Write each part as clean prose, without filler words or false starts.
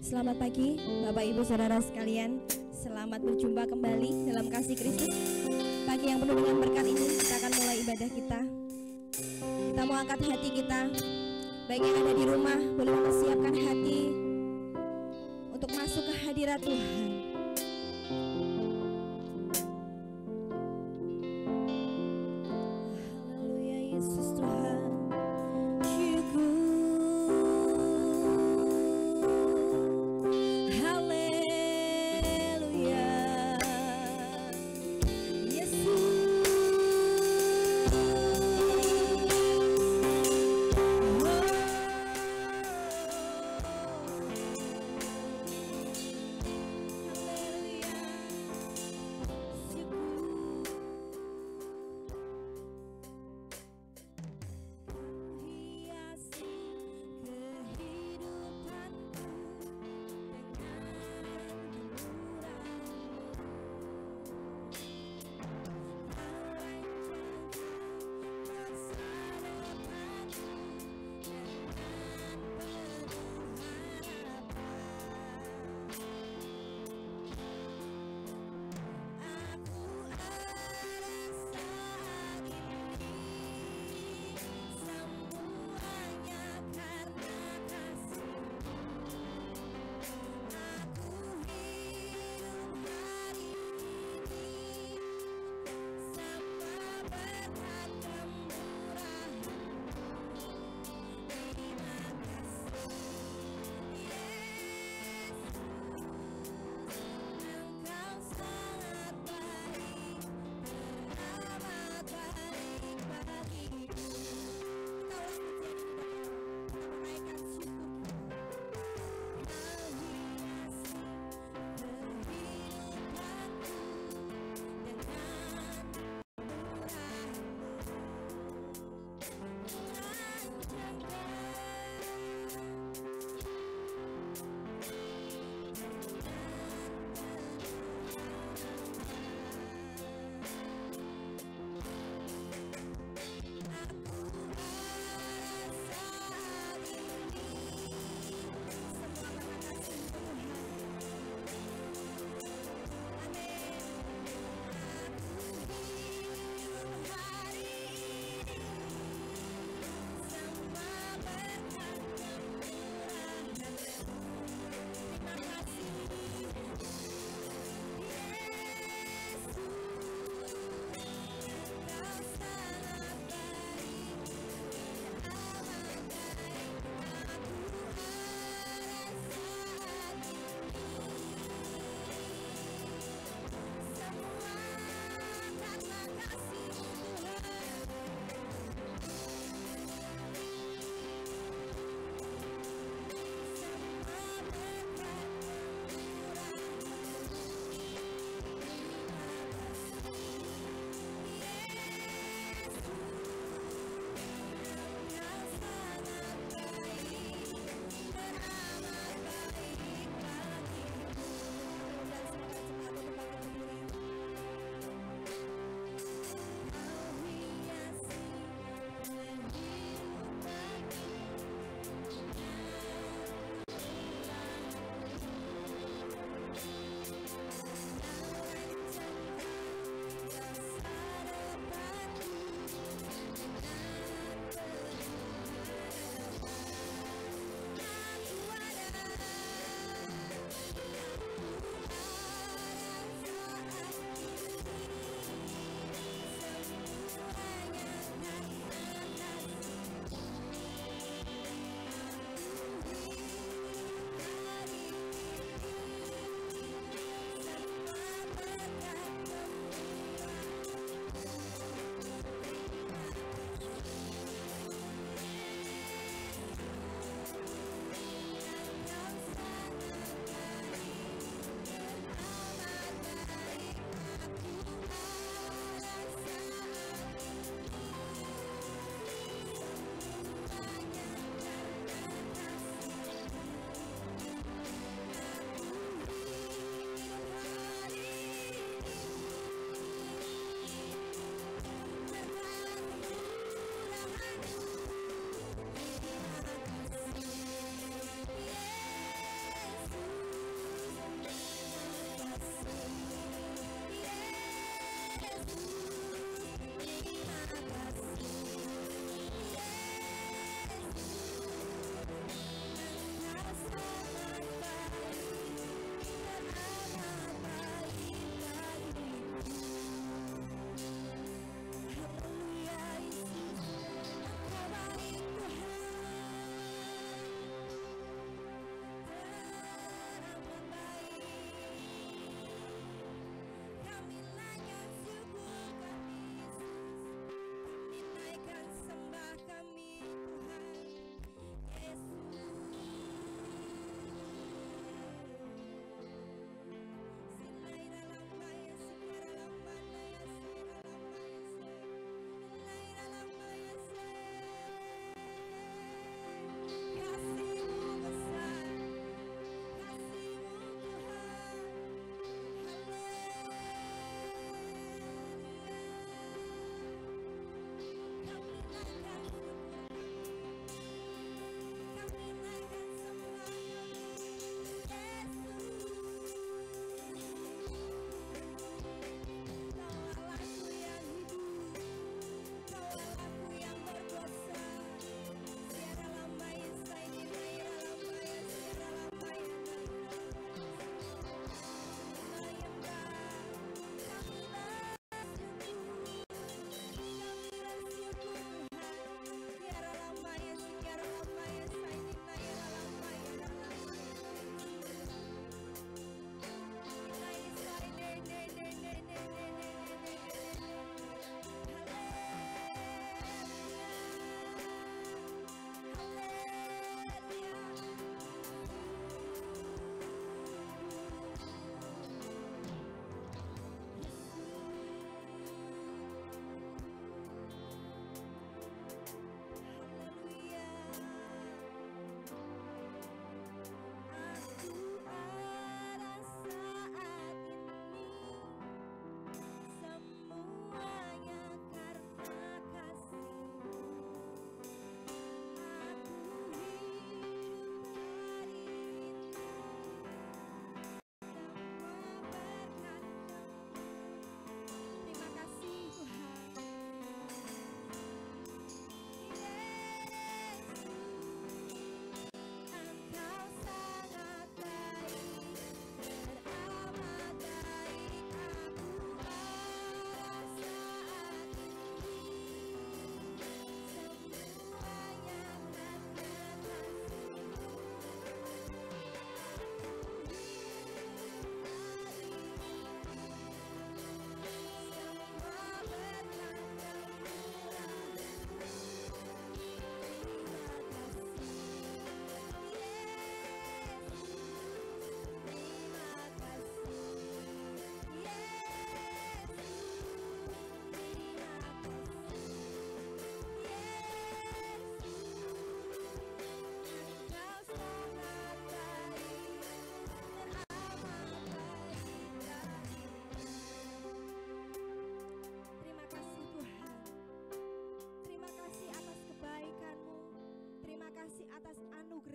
Selamat pagi Bapak Ibu Saudara sekalian. Selamat berjumpa kembali dalam kasih Kristus. Pagi yang penuh dengan berkat ini kita akan mulai ibadah kita. Kita mau angkat hati kita. Baik yang ada di rumah boleh mempersiapkan hati untuk masuk ke hadirat Tuhan. Haleluya Yesus Tuhan.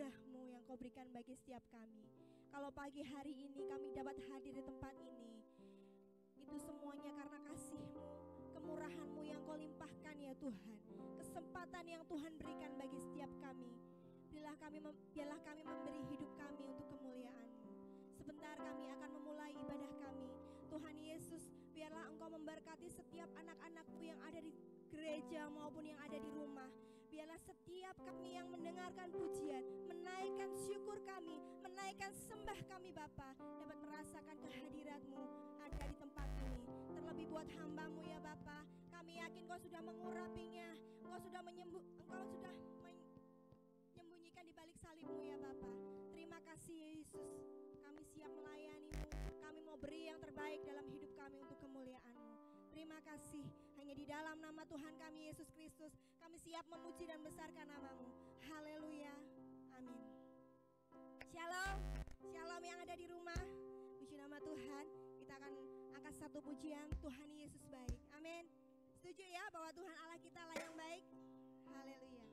anugerah-Mu yang Kau berikan bagi setiap kami. Kalau pagi hari ini kami dapat hadir di tempat ini, itu semuanya karena kasih-Mu, kemurahan-Mu yang Kau limpahkan ya Tuhan. Kesempatan yang Tuhan berikan bagi setiap kami. Biarlah kami memberi hidup kami untuk kemuliaan-Mu. Sebentar kami akan memulai ibadah kami. Tuhan Yesus, biarlah Engkau memberkati setiap anak-anak-Mu yang ada di gereja maupun yang ada di rumah. Biarlah setiap kami yang mendengarkan pujian, menaikkan syukur kami, menaikkan sembah kami Bapa, dapat merasakan kehadirat-Mu ada di tempat ini. Terlebih buat hamba-Mu ya Bapa, kami yakin Kau sudah mengurapinya, Engkau sudah menyembunyikan di balik salib-Mu ya Bapa. Terima kasih Yesus, kami siap melayani-Mu, kami mau beri yang terbaik dalam hidup kami untuk kemuliaan-Mu. Terima kasih, hanya di dalam nama Tuhan kami Yesus Kristus kami siap memuji dan besarkan nama-Mu. Haleluya, amin. Shalom, shalom yang ada di rumah. Puji nama Tuhan. Kita akan angkat satu pujian, Tuhan Yesus baik. Amin. Setuju ya bahwa Tuhan Allah kita lah yang baik. Haleluya.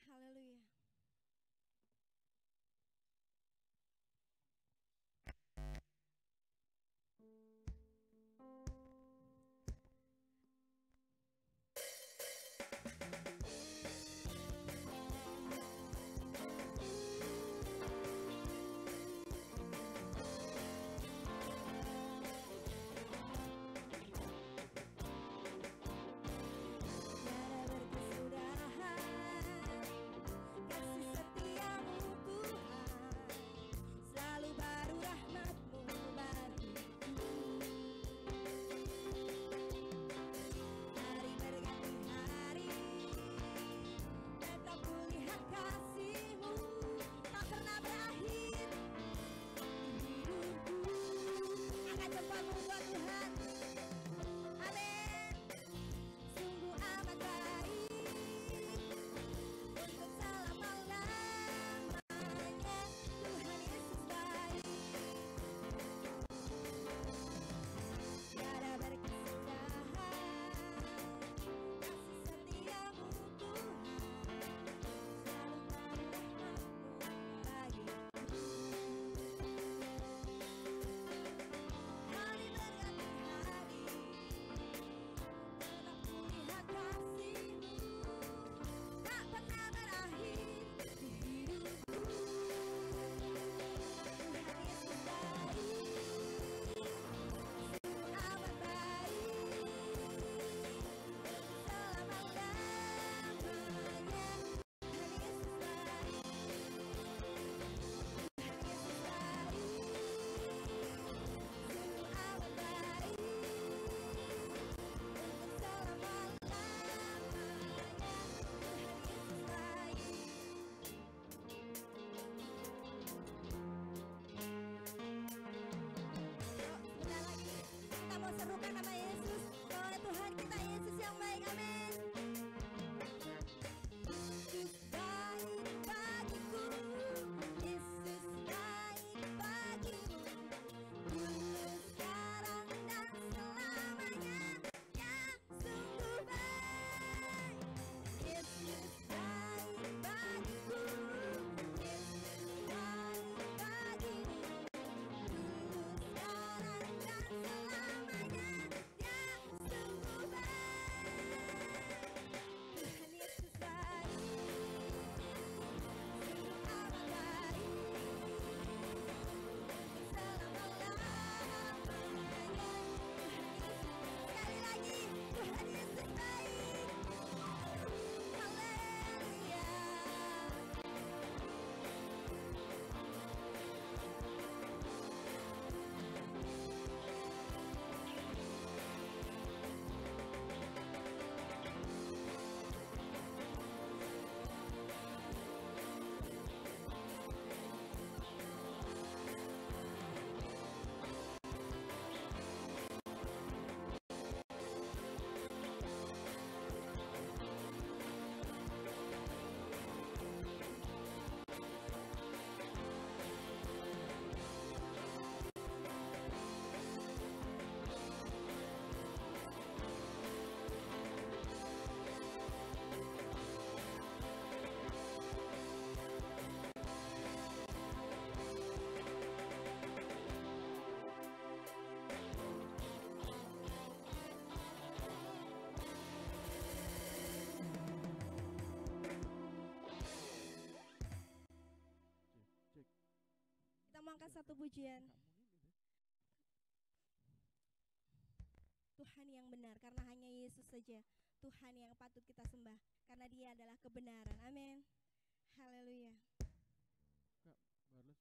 Haleluya. pujian. Tuhan yang benar, karena hanya Yesus saja Tuhan yang patut kita sembah, karena Dia adalah kebenaran. Amin. Haleluya. Kak, balas.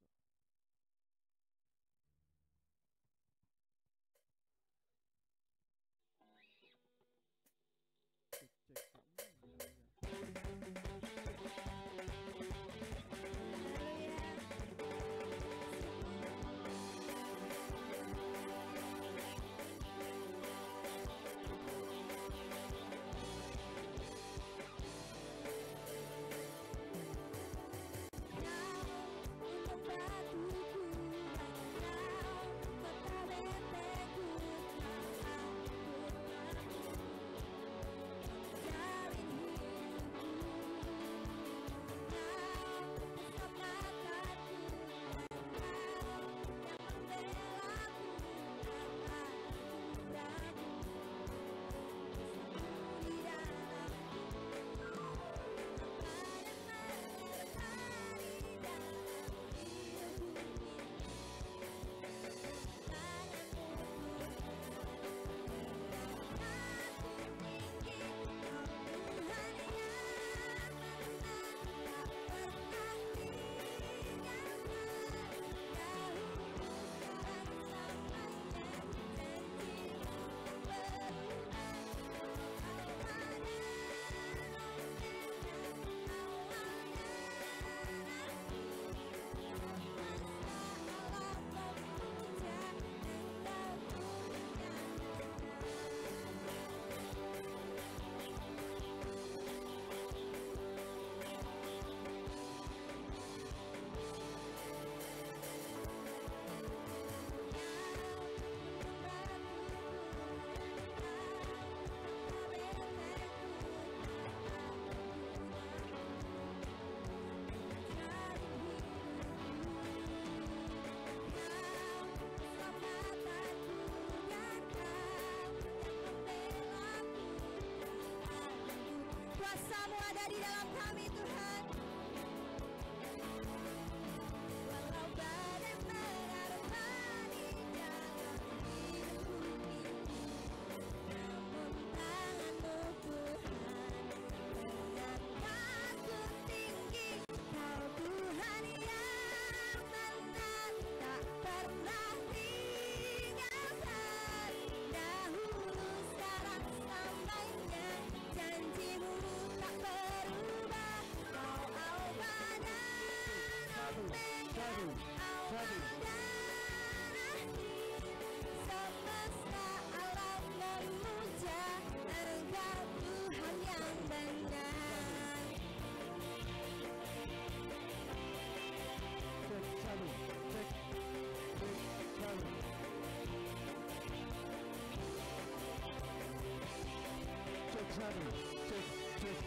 Cek.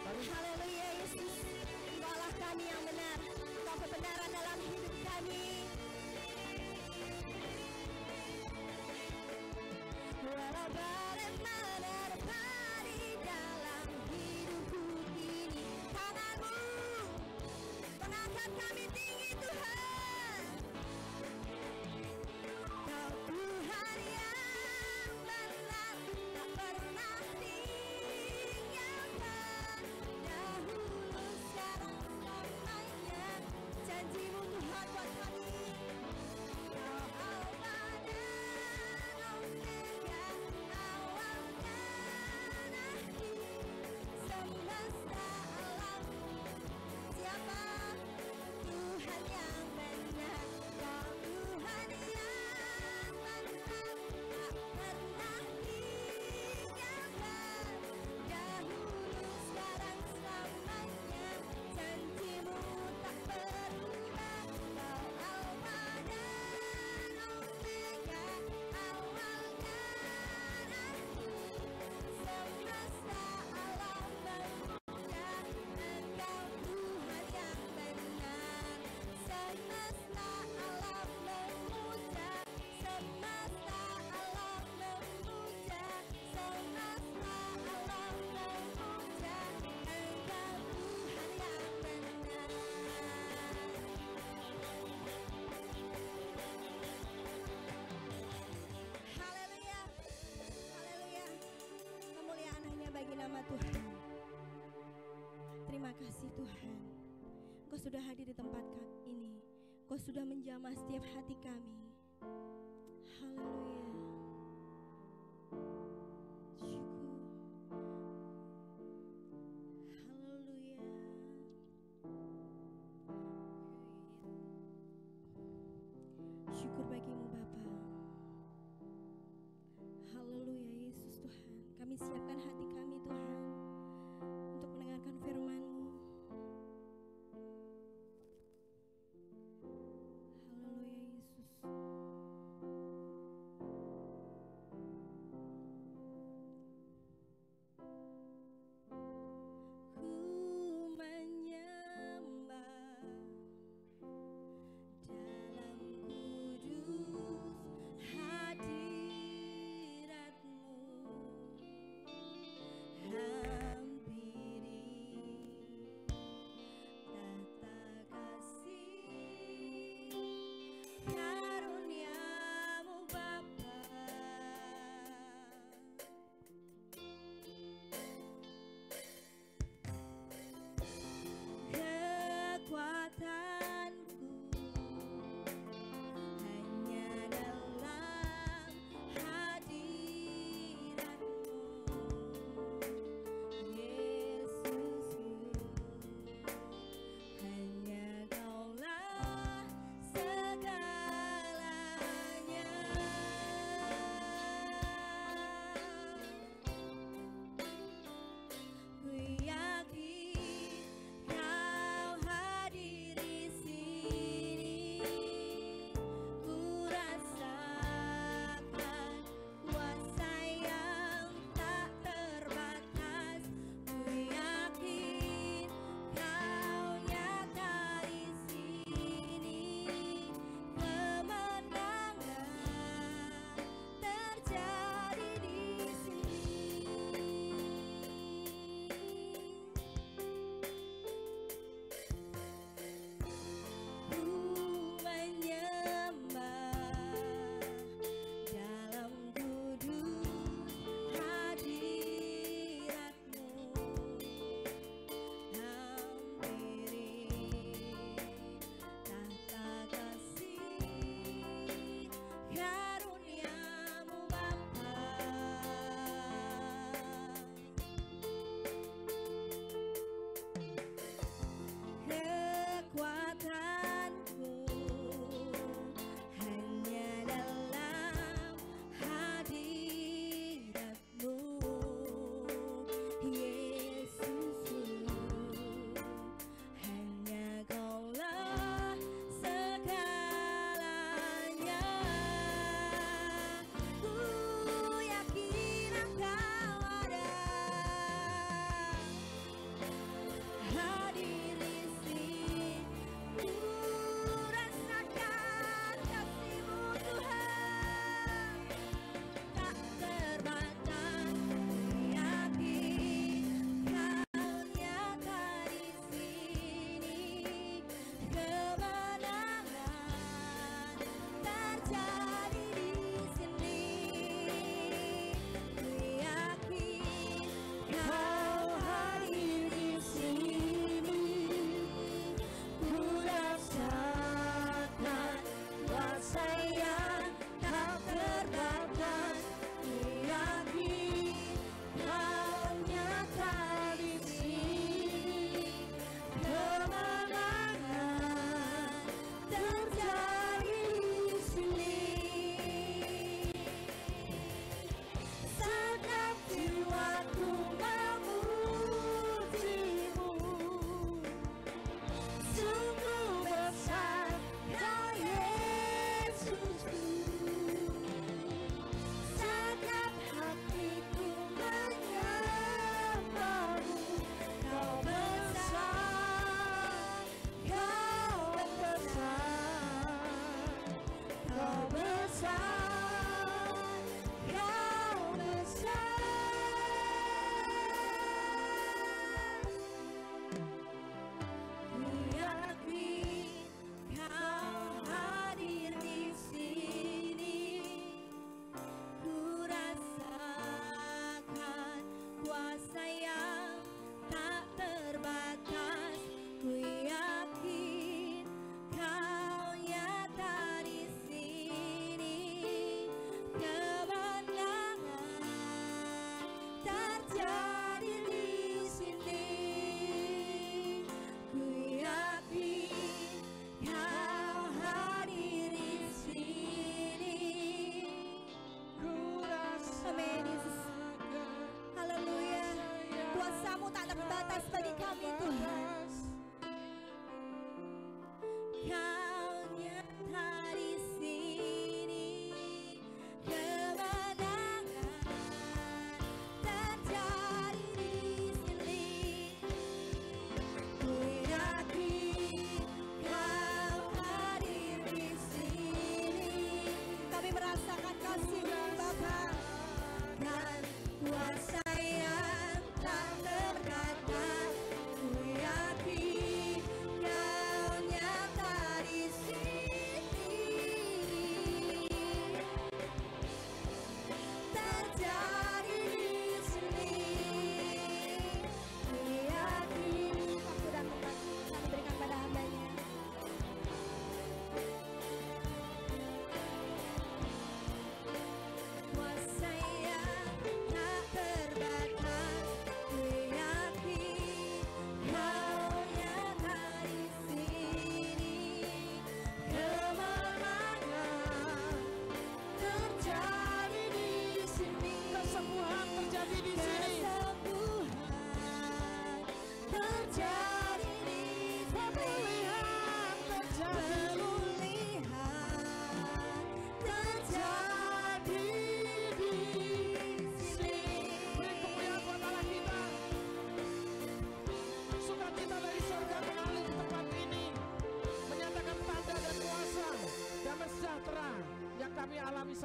Haleluya Yesus, Engkaulah kami yang benar, Engkau kebenaran dalam hidup kami. Walau badai menerpa di dalam hidupku ini, tangan-Mu mengangkat kami tinggi Tuhan. Kau Tuhan yang benar, tak pernah tinggalkan. Dahulu, sekarang, selamanya, janji-Mu Tuhan buat kami. Kau Alfa dan Omega, awal dan akhir, semesta alam. Siapa Tuhan bersama Tuhan. Terima kasih Tuhan, Engkau sudah hadir di tempat ini. Engkau sudah menjamah setiap hati kami. Haleluya. Syukur. Haleluya. Syukur bagimu Bapa. Haleluya Yesus Tuhan. Kami siapkan hati kami Tuhan untuk mendengarkan firman-Mu. Haleluya Yesus. Ku menyembah dalam kudus hadirat-Mu.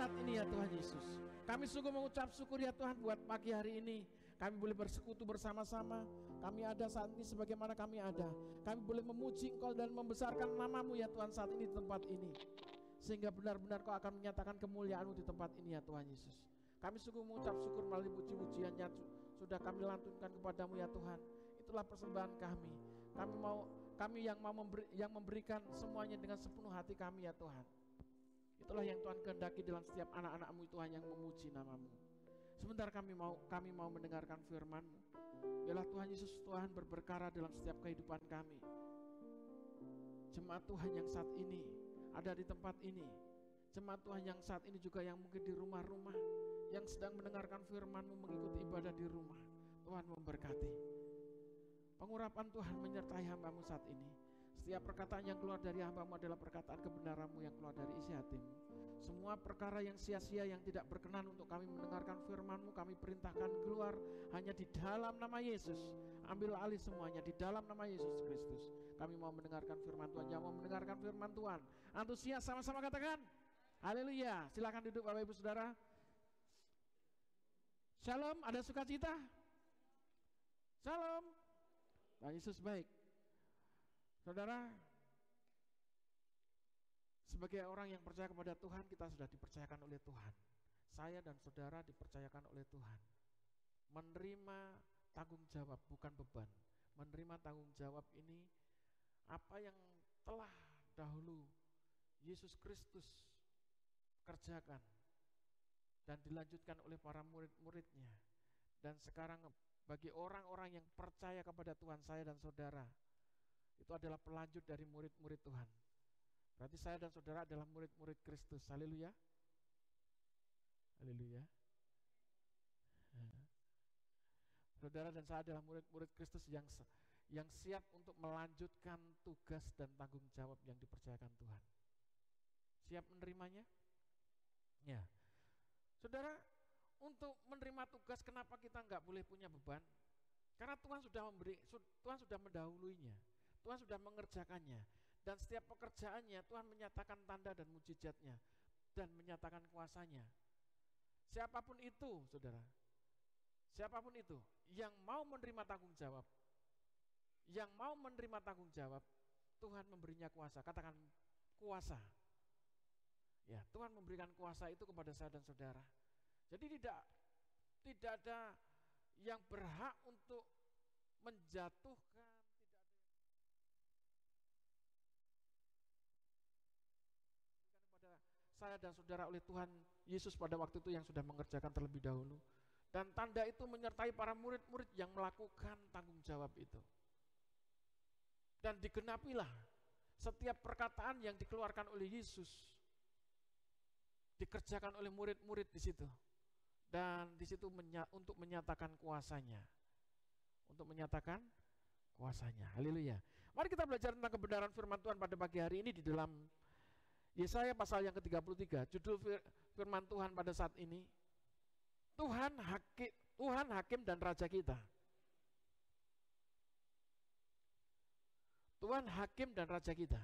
saat ini ya Tuhan Yesus. Kami sungguh mengucap syukur ya Tuhan buat pagi hari ini. Kami boleh bersekutu bersama-sama. Kami ada saat ini sebagaimana kami ada. Kami boleh memuji Engkau dan membesarkan nama-Mu ya Tuhan saat ini di tempat ini. Sehingga benar-benar Kau akan menyatakan kemuliaan-Mu di tempat ini ya Tuhan Yesus. Kami sungguh mengucap syukur melalui puji-pujiannya sudah kami lantunkan kepadamu ya Tuhan. Itulah persembahan kami. Kami yang memberikan semuanya dengan sepenuh hati kami ya Tuhan. Itulah yang Tuhan kehendaki dalam setiap anak-anak-Mu Tuhan yang memuji nama-Mu. Sebentar kami mau mendengarkan firman-Mu. Biarlah Tuhan Yesus Tuhan berperkara dalam setiap kehidupan kami. Jemaat Tuhan yang saat ini ada di tempat ini. Jemaat Tuhan yang saat ini juga yang mungkin di rumah-rumah, yang sedang mendengarkan firman-Mu mengikuti ibadah di rumah. Tuhan memberkati. Pengurapan Tuhan menyertai hamba-Mu saat ini. Setiap perkataan yang keluar dari hamba-Mu adalah perkataan kebenaran-Mu yang keluar dari isi hati-Mu. Semua perkara yang sia-sia yang tidak berkenan untuk kami mendengarkan firman-Mu, kami perintahkan keluar hanya di dalam nama Yesus. Ambil alih semuanya di dalam nama Yesus Kristus. Kami mau mendengarkan firman Tuhan. Yang mau mendengarkan firman Tuhan, antusias sama-sama katakan haleluya. Silakan duduk Bapak Ibu Saudara. Shalom, ada sukacita? Shalom. Tuhan Yesus baik. Saudara, sebagai orang yang percaya kepada Tuhan, kita sudah dipercayakan oleh Tuhan. Saya dan saudara dipercayakan oleh Tuhan menerima tanggung jawab, bukan beban. Menerima tanggung jawab ini apa yang telah dahulu Yesus Kristus kerjakan dan dilanjutkan oleh para murid-muridnya. Dan sekarang bagi orang-orang yang percaya kepada Tuhan, saya dan saudara, itu adalah pelanjut dari murid-murid Tuhan. Berarti saya dan saudara adalah murid-murid Kristus. Haleluya. Haleluya. Saudara dan saya adalah murid-murid Kristus yang siap untuk melanjutkan tugas dan tanggung jawab yang dipercayakan Tuhan. Siap menerimanya? Ya. Saudara, untuk menerima tugas kenapa kita nggak boleh punya beban? Karena Tuhan sudah mendahuluinya. Tuhan sudah mengerjakannya. Dan setiap pekerjaannya Tuhan menyatakan tanda dan mujizatnya dan menyatakan kuasanya. Siapapun itu, saudara, siapapun itu yang mau menerima tanggung jawab, Tuhan memberinya kuasa. Katakan kuasa. Ya, Tuhan memberikan kuasa itu kepada saya dan saudara. Jadi tidak ada yang berhak untuk menjatuhkan. Saya dan saudara oleh Tuhan Yesus pada waktu itu yang sudah mengerjakan terlebih dahulu. Dan tanda itu menyertai para murid-murid yang melakukan tanggung jawab itu. Dan digenapilah setiap perkataan yang dikeluarkan oleh Yesus dikerjakan oleh murid-murid di situ. Dan di situ untuk menyatakan kuasanya. Untuk menyatakan kuasanya. Haleluya. Mari kita belajar tentang kebenaran firman Tuhan pada pagi hari ini di dalam Yesaya pasal yang ke-33, judul firman Tuhan pada saat ini, Tuhan hakim dan raja kita. Tuhan hakim dan raja kita.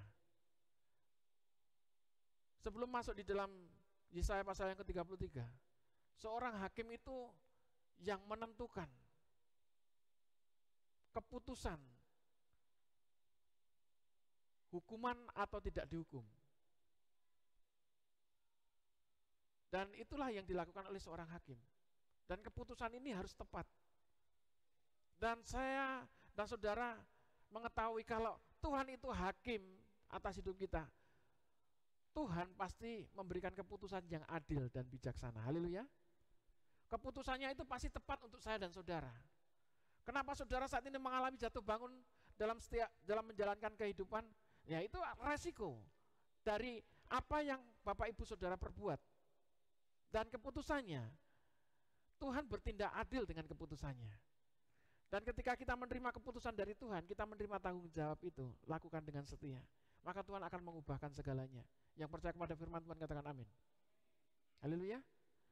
Sebelum masuk di dalam Yesaya pasal yang ke-33, seorang hakim itu yang menentukan keputusan hukuman atau tidak dihukum. Dan itulah yang dilakukan oleh seorang hakim. Dan keputusan ini harus tepat. Dan saya dan saudara mengetahui kalau Tuhan itu hakim atas hidup kita. Tuhan pasti memberikan keputusan yang adil dan bijaksana. Haleluya. Keputusannya itu pasti tepat untuk saya dan saudara. Kenapa saudara saat ini mengalami jatuh bangun dalam menjalankan kehidupan? Ya itu resiko dari apa yang Bapak Ibu Saudara perbuat. Dan keputusannya, Tuhan bertindak adil dengan keputusannya. Dan ketika kita menerima keputusan dari Tuhan, kita menerima tanggung jawab itu, lakukan dengan setia. Maka Tuhan akan mengubahkan segalanya. Yang percaya kepada firman Tuhan katakan amin. Haleluya.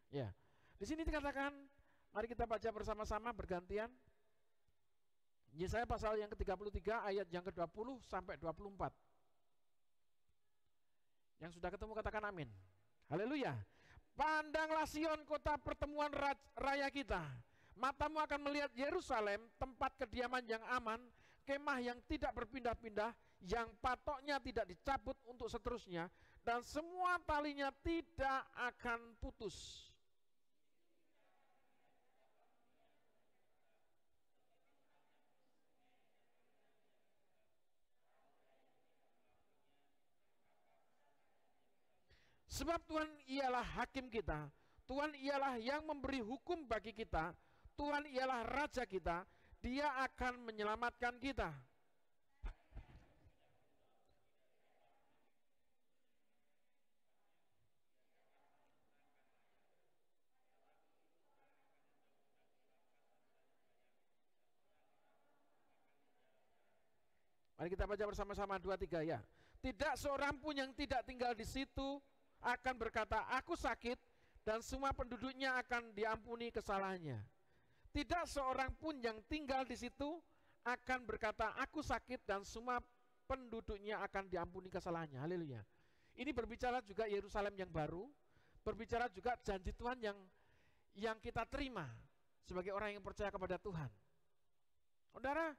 Ya. Di sini dikatakan, mari kita baca bersama-sama bergantian. Yesaya pasal yang ke-33 ayat yang ke-20 sampai 24. Yang sudah ketemu katakan amin. Haleluya. Pandanglah Sion, kota pertemuan raya kita. Matamu akan melihat Yerusalem, tempat kediaman yang aman, kemah yang tidak berpindah-pindah, yang patoknya tidak dicabut untuk seterusnya, dan semua talinya tidak akan putus. Sebab Tuhan ialah hakim kita, Tuhan ialah yang memberi hukum bagi kita, Tuhan ialah Raja kita, Dia akan menyelamatkan kita. Mari kita baca bersama-sama 2, 3 ya. Tidak seorang pun yang tidak tinggal di situ akan berkata, aku sakit, dan semua penduduknya akan diampuni kesalahannya. Tidak seorang pun yang tinggal di situ akan berkata, aku sakit, dan semua penduduknya akan diampuni kesalahannya. Haleluya. Ini berbicara juga Yerusalem yang baru, berbicara juga janji Tuhan yang kita terima sebagai orang yang percaya kepada Tuhan. Saudara,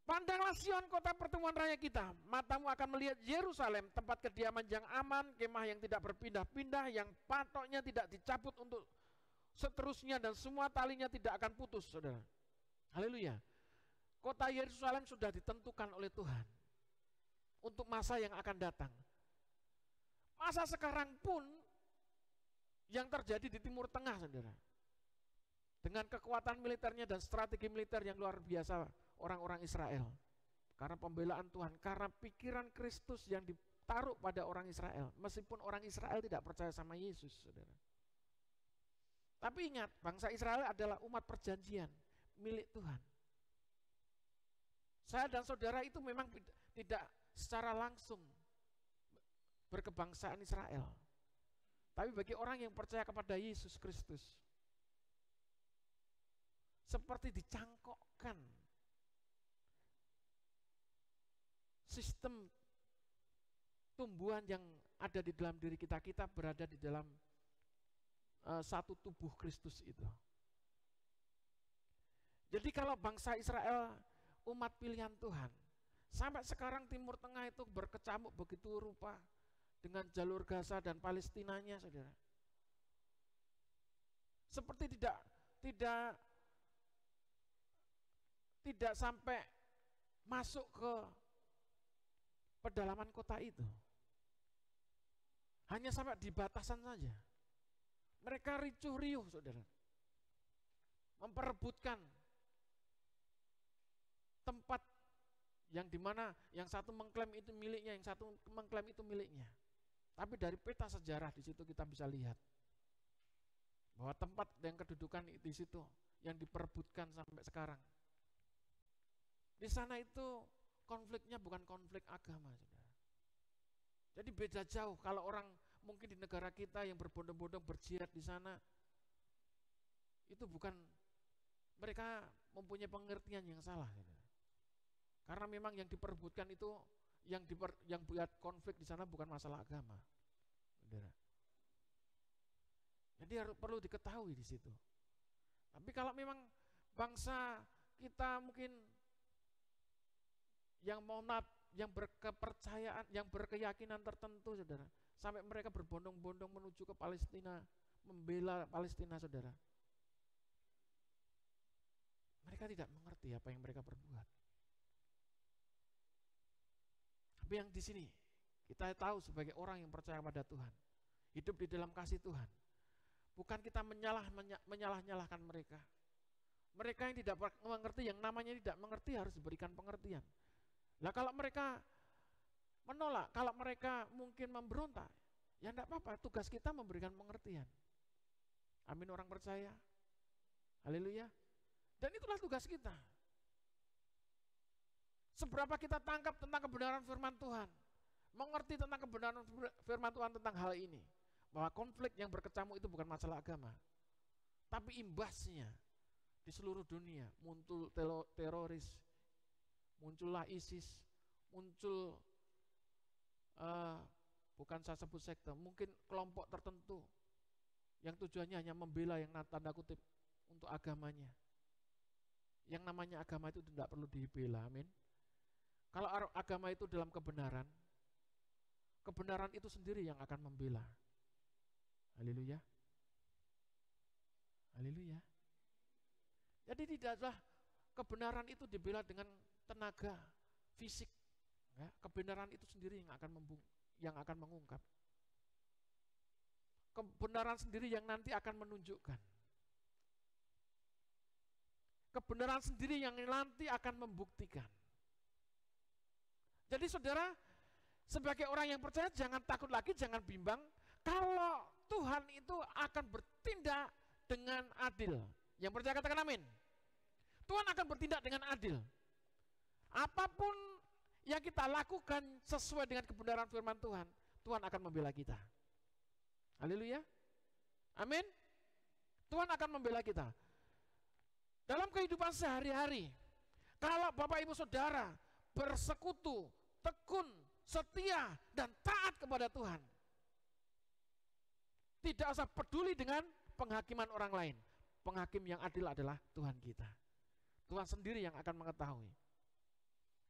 pandanglah Sion, kota pertemuan raya kita. Matamu akan melihat Yerusalem, tempat kediaman yang aman, kemah yang tidak berpindah-pindah, yang patoknya tidak dicabut untuk seterusnya, dan semua talinya tidak akan putus, saudara. Haleluya. Kota Yerusalem sudah ditentukan oleh Tuhan untuk masa yang akan datang. Masa sekarang pun yang terjadi di Timur Tengah, saudara, dengan kekuatan militernya dan strategi militer yang luar biasa orang-orang Israel, karena pembelaan Tuhan, karena pikiran Kristus yang ditaruh pada orang Israel, meskipun orang Israel tidak percaya sama Yesus, saudara. Tapi ingat, bangsa Israel adalah umat perjanjian, milik Tuhan. Saya dan saudara itu memang tidak secara langsung berkebangsaan Israel, tapi bagi orang yang percaya kepada Yesus Kristus, seperti dicangkokkan sistem tumbuhan yang ada di dalam diri kita, kita berada di dalam satu tubuh Kristus itu. Jadi kalau bangsa Israel umat pilihan Tuhan, sampai sekarang Timur Tengah itu berkecamuk begitu rupa dengan jalur Gaza dan Palestinanya, saudara. Seperti tidak sampai masuk ke pedalaman kota itu. Hanya sampai di batasan saja. Mereka ricuh riuh, saudara, memperebutkan tempat yang dimana yang satu mengklaim itu miliknya, yang satu mengklaim itu miliknya. Tapi dari peta sejarah di situ kita bisa lihat bahwa tempat yang kedudukan di situ yang diperebutkan sampai sekarang. Di sana itu konfliknya bukan konflik agama, saudara. Jadi beda jauh kalau orang mungkin di negara kita yang berbondong-bondong berjihad di sana, itu bukan, mereka mempunyai pengertian yang salah, saudara. Karena memang yang diperebutkan itu yang buat konflik di sana bukan masalah agama, saudara. Jadi perlu diketahui di situ. Tapi kalau memang bangsa kita mungkin yang yang berkepercayaan, yang berkeyakinan tertentu, saudara, sampai mereka berbondong-bondong menuju ke Palestina, membela Palestina, saudara. Mereka tidak mengerti apa yang mereka perbuat. Tapi yang di sini kita tahu sebagai orang yang percaya pada Tuhan, hidup di dalam kasih Tuhan, bukan kita menyalah-nyalahkan mereka. Mereka yang tidak mengerti, yang namanya tidak mengerti harus diberikan pengertian. Nah, kalau mereka menolak, kalau mereka mungkin memberontak, ya enggak apa-apa, tugas kita memberikan pengertian. Amin, orang percaya. Haleluya. Dan itulah tugas kita. Seberapa kita tangkap tentang kebenaran firman Tuhan, mengerti tentang kebenaran firman Tuhan tentang hal ini, bahwa konflik yang berkecamuk itu bukan masalah agama, tapi imbasnya di seluruh dunia muncul teroris, muncullah ISIS, muncul bukan saya sebut sekte, mungkin kelompok tertentu yang tujuannya hanya membela yang tanda kutip untuk agamanya. Yang namanya agama itu tidak perlu dibela, amin. Kalau agama itu dalam kebenaran, kebenaran itu sendiri yang akan membela. Haleluya. Haleluya. Jadi tidaklah kebenaran itu dibela dengan tenaga fisik. Ya, kebenaran itu sendiri yang akan mengungkap. Kebenaran sendiri yang nanti akan menunjukkan. Kebenaran sendiri yang nanti akan membuktikan. Jadi saudara, sebagai orang yang percaya jangan takut lagi, jangan bimbang. Kalau Tuhan itu akan bertindak dengan adil. Yang percaya katakan amin. Tuhan akan bertindak dengan adil. Apapun yang kita lakukan sesuai dengan kebenaran firman Tuhan, Tuhan akan membela kita. Haleluya. Amin. Tuhan akan membela kita. Dalam kehidupan sehari-hari, kalau Bapak Ibu Saudara bersekutu, tekun, setia, dan taat kepada Tuhan, tidak usah peduli dengan penghakiman orang lain. Penghakim yang adil adalah Tuhan kita. Tuhan sendiri yang akan mengetahui.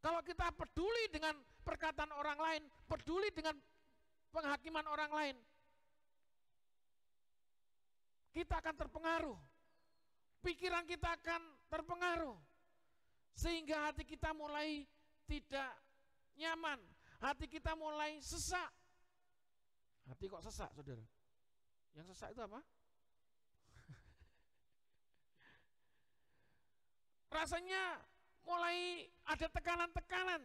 Kalau kita peduli dengan perkataan orang lain, peduli dengan penghakiman orang lain, kita akan terpengaruh. Pikiran kita akan terpengaruh. Sehingga hati kita mulai tidak nyaman. Hati kita mulai sesak. Hati kok sesak, saudara? Yang sesak itu apa? Rasanya mulai ada tekanan-tekanan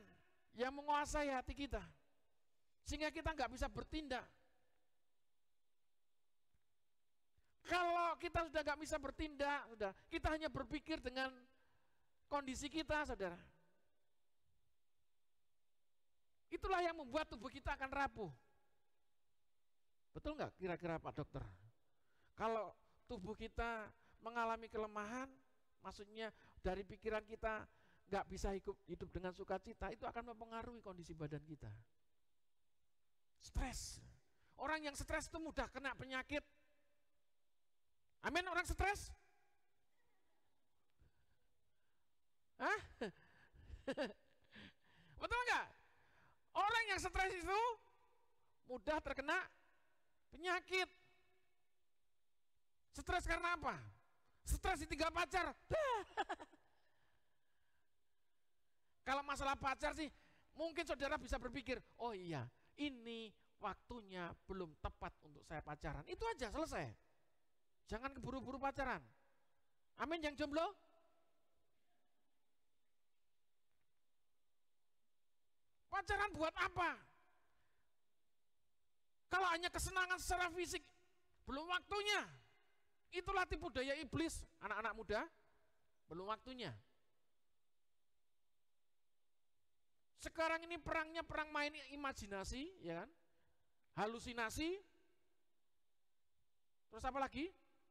yang menguasai hati kita. Sehingga kita nggak bisa bertindak. Kalau kita sudah nggak bisa bertindak, kita hanya berpikir dengan kondisi kita, saudara. Itulah yang membuat tubuh kita akan rapuh. Betul nggak kira-kira Pak Dokter? Kalau tubuh kita mengalami kelemahan, maksudnya dari pikiran kita nggak bisa hidup dengan sukacita, itu akan mempengaruhi kondisi badan kita. Stres. Orang yang stres itu mudah kena penyakit. Amin, orang stres? Hah? Betul nggak? Orang yang stres itu mudah terkena penyakit. Stres karena apa? Stres ditinggal pacar. Kalau masalah pacar sih, mungkin saudara bisa berpikir, oh iya, ini waktunya belum tepat untuk saya pacaran. Itu aja, selesai. Jangan keburu-buru pacaran. Amin, yang jomblo? Pacaran buat apa? Kalau hanya kesenangan secara fisik, belum waktunya. Itulah tipu daya iblis, anak-anak muda, belum waktunya. Sekarang ini perangnya perang main imajinasi, ya kan? Halusinasi. Terus apa lagi?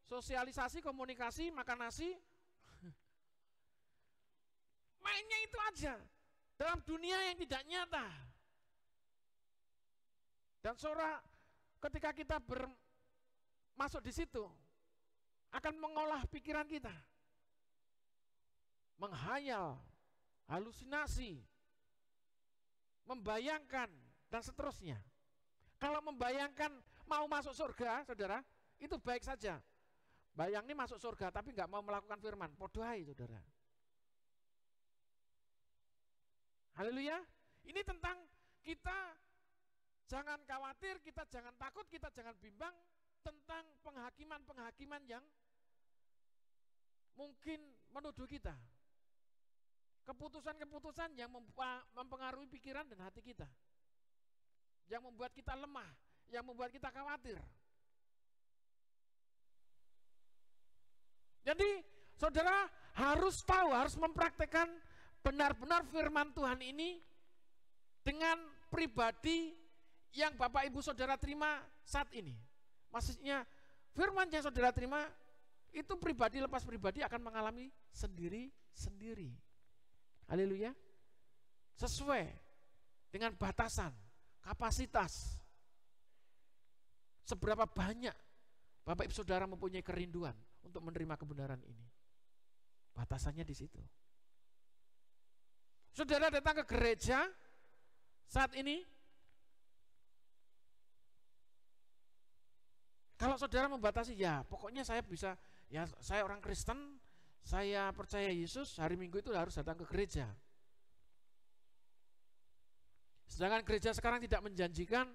Sosialisasi, komunikasi, makan nasi. Mainnya itu aja. Dalam dunia yang tidak nyata. Dan saudara, ketika kita masuk di situ, akan mengolah pikiran kita. Menghayal, halusinasi, membayangkan, dan seterusnya. Kalau membayangkan mau masuk surga, saudara, itu baik saja. Bayang ini masuk surga, tapi nggak mau melakukan firman. Podohai, saudara. Haleluya. Ini tentang kita jangan khawatir, kita jangan takut, kita jangan bimbang tentang penghakiman-penghakiman yang mungkin menuduh kita. Keputusan-keputusan yang mempengaruhi pikiran dan hati kita. Yang membuat kita lemah, yang membuat kita khawatir. Jadi saudara harus tahu, harus mempraktekkan benar-benar firman Tuhan ini dengan pribadi yang Bapak Ibu Saudara terima saat ini. Maksudnya firman yang saudara terima itu pribadi lepas pribadi akan mengalami sendiri-sendiri. Haleluya. Sesuai dengan batasan, kapasitas. Seberapa banyak Bapak Ibu Saudara mempunyai kerinduan untuk menerima kebenaran ini. Batasannya di situ. Saudara datang ke gereja saat ini, kalau saudara membatasi, ya pokoknya saya bisa, ya saya orang Kristen, saya percaya Yesus, hari Minggu itu harus datang ke gereja. Sedangkan gereja sekarang tidak menjanjikan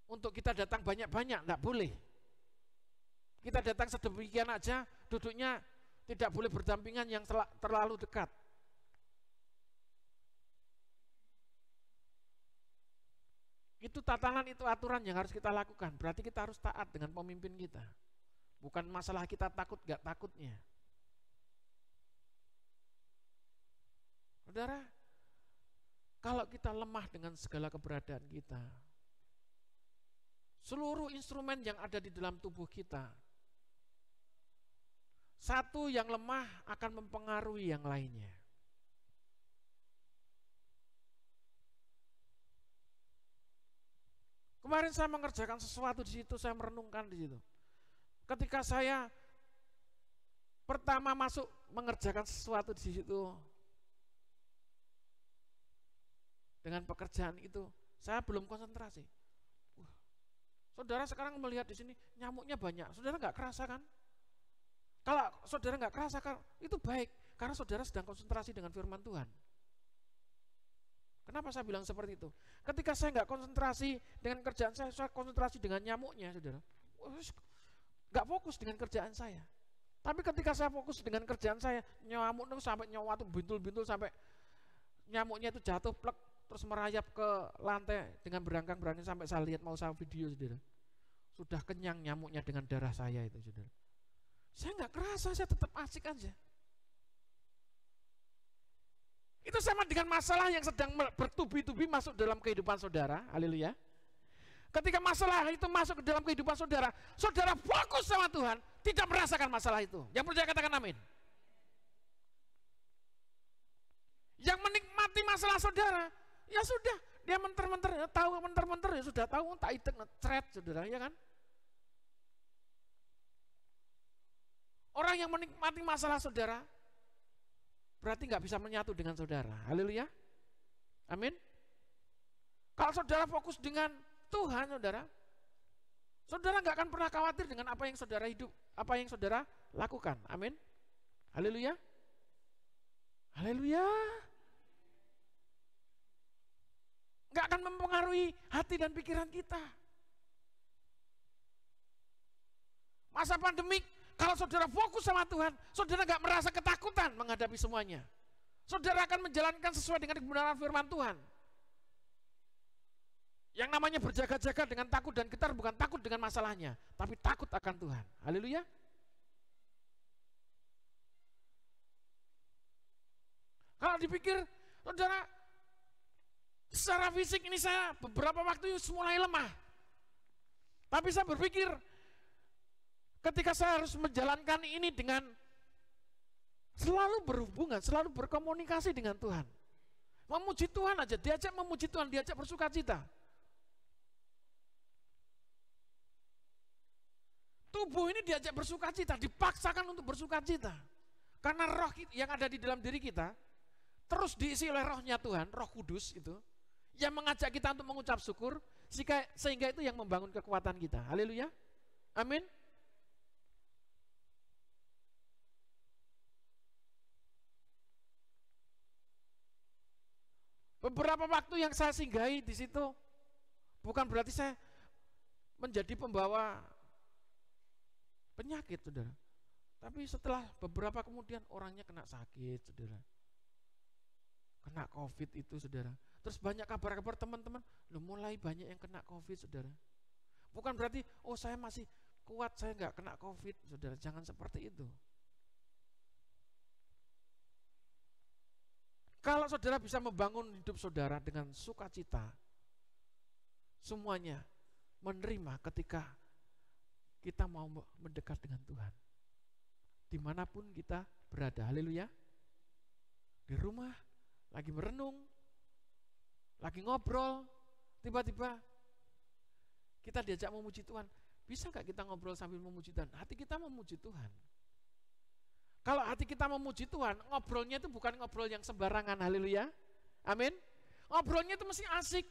untuk kita datang banyak-banyak, enggak boleh. Kita datang sedemikian aja, duduknya tidak boleh berdampingan yang terlalu dekat. Itu tatanan, itu aturan yang harus kita lakukan. Berarti kita harus taat dengan pemimpin kita. Bukan masalah kita takut gak takutnya. Saudara, kalau kita lemah dengan segala keberadaan kita, seluruh instrumen yang ada di dalam tubuh kita, satu yang lemah akan mempengaruhi yang lainnya. Kemarin saya mengerjakan sesuatu di situ, saya merenungkan di situ. Ketika saya pertama masuk mengerjakan sesuatu di situ, dengan pekerjaan itu, saya belum konsentrasi. Saudara sekarang melihat di sini nyamuknya banyak, saudara nggak kerasa kan? Kalau saudara nggak kerasa kan, itu baik, karena saudara sedang konsentrasi dengan firman Tuhan. Kenapa saya bilang seperti itu? Ketika saya nggak konsentrasi dengan kerjaan saya konsentrasi dengan nyamuknya, saudara. Nggak fokus dengan kerjaan saya. Tapi ketika saya fokus dengan kerjaan saya, nyamuk itu sampai nyawa itu bintul-bintul sampai nyamuknya itu jatuh plek, terus merayap ke lantai dengan berangkang-berangkang sampai saya lihat, mau saya video, saudara. Sudah kenyang nyamuknya dengan darah saya itu, saudara. Saya nggak kerasa, saya tetap asik aja. Itu sama dengan masalah yang sedang bertubi-tubi masuk dalam kehidupan saudara. Haleluya. Ketika masalah itu masuk ke dalam kehidupan saudara, saudara fokus sama Tuhan, tidak merasakan masalah itu. Yang percaya katakan amin. Yang menikmati masalah saudara, ya sudah, dia menter-menter, ya tahu menter-menter, ya sudah tahu, tak itek ngecret, saudara, ya kan? Orang yang menikmati masalah saudara, berarti nggak bisa menyatu dengan saudara. Haleluya. Amin. Kalau saudara fokus dengan Tuhan, saudara nggak akan pernah khawatir dengan apa yang saudara hidup, apa yang saudara lakukan. Amin. Haleluya. Haleluya. Nggak akan mempengaruhi hati dan pikiran kita. Masa pandemik, kalau saudara fokus sama Tuhan, saudara nggak merasa ketakutan menghadapi semuanya. Saudara akan menjalankan sesuai dengan kebenaran firman Tuhan. Yang namanya berjaga-jaga dengan takut dan getar bukan takut dengan masalahnya, tapi takut akan Tuhan. Haleluya. Kalau dipikir, saudara, secara fisik ini saya beberapa waktu mulai lemah. Tapi saya berpikir, ketika saya harus menjalankan ini dengan selalu berhubungan, selalu berkomunikasi dengan Tuhan. Memuji Tuhan aja, diajak memuji Tuhan, diajak bersuka cita. Tubuh ini diajak bersuka cita, dipaksakan untuk bersuka cita. Karena roh yang ada di dalam diri kita, terus diisi oleh rohnya Tuhan, Roh Kudus itu, yang mengajak kita untuk mengucap syukur, sehingga itu yang membangun kekuatan kita. Haleluya. Amin. Beberapa waktu yang saya singgahi di situ, bukan berarti saya menjadi pembawa penyakit, saudara. Tapi setelah beberapa kemudian orangnya kena sakit, saudara. Kena COVID itu, saudara. Terus banyak kabar-kabar teman-teman, mulai banyak yang kena COVID, saudara. Bukan berarti, oh saya masih kuat, saya nggak kena COVID, saudara. Jangan seperti itu. Kalau saudara bisa membangun hidup saudara dengan sukacita, semuanya menerima ketika kita mau mendekat dengan Tuhan. Dimanapun kita berada, haleluya. Di rumah, lagi merenung, lagi ngobrol, tiba-tiba kita diajak memuji Tuhan. Bisa nggak kita ngobrol sambil memuji Tuhan? Hati kita memuji Tuhan. Kalau hati kita memuji Tuhan, ngobrolnya itu bukan ngobrol yang sembarangan, haleluya. Amin. Ngobrolnya itu mesti asik.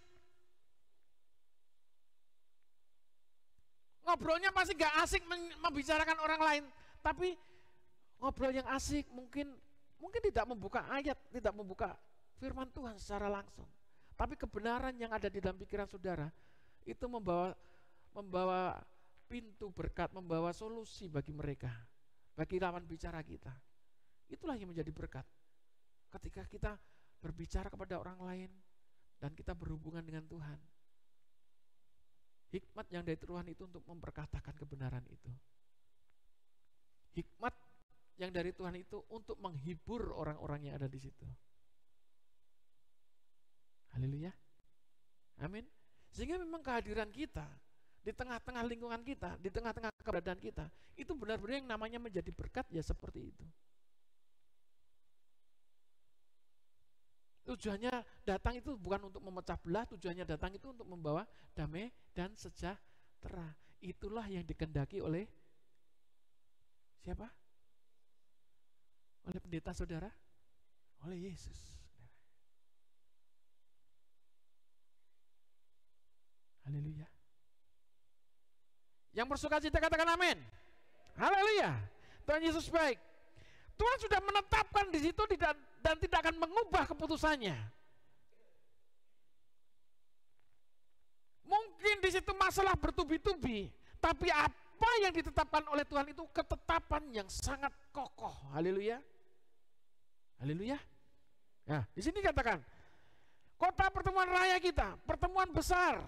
Ngobrolnya pasti gak asik membicarakan orang lain, tapi ngobrol yang asik mungkin tidak membuka ayat, tidak membuka firman Tuhan secara langsung. Tapi kebenaran yang ada di dalam pikiran saudara itu membawa pintu berkat, membawa solusi bagi mereka, bagi lawan bicara kita. Itulah yang menjadi berkat. Ketika kita berbicara kepada orang lain dan kita berhubungan dengan Tuhan. Hikmat yang dari Tuhan itu untuk memperkatakan kebenaran itu. Hikmat yang dari Tuhan itu untuk menghibur orang-orang yang ada di situ. Haleluya. Amin. Sehingga memang kehadiran kita di tengah-tengah lingkungan kita, di tengah-tengah keberadaan kita, itu benar-benar yang namanya menjadi berkat ya seperti itu. Tujuannya datang itu bukan untuk memecah belah, tujuannya datang itu untuk membawa damai dan sejahtera. Itulah yang dikehendaki oleh siapa? Oleh pendeta saudara? Oleh Yesus. Haleluya. Yang bersuka cita katakan amin. Haleluya. Tuhan Yesus baik. Tuhan sudah menetapkan di situ dan tidak akan mengubah keputusannya. Mungkin di situ masalah bertubi-tubi, tapi apa yang ditetapkan oleh Tuhan itu ketetapan yang sangat kokoh. Haleluya. Haleluya. Nah, di sini katakan, kota pertemuan raya kita, pertemuan besar.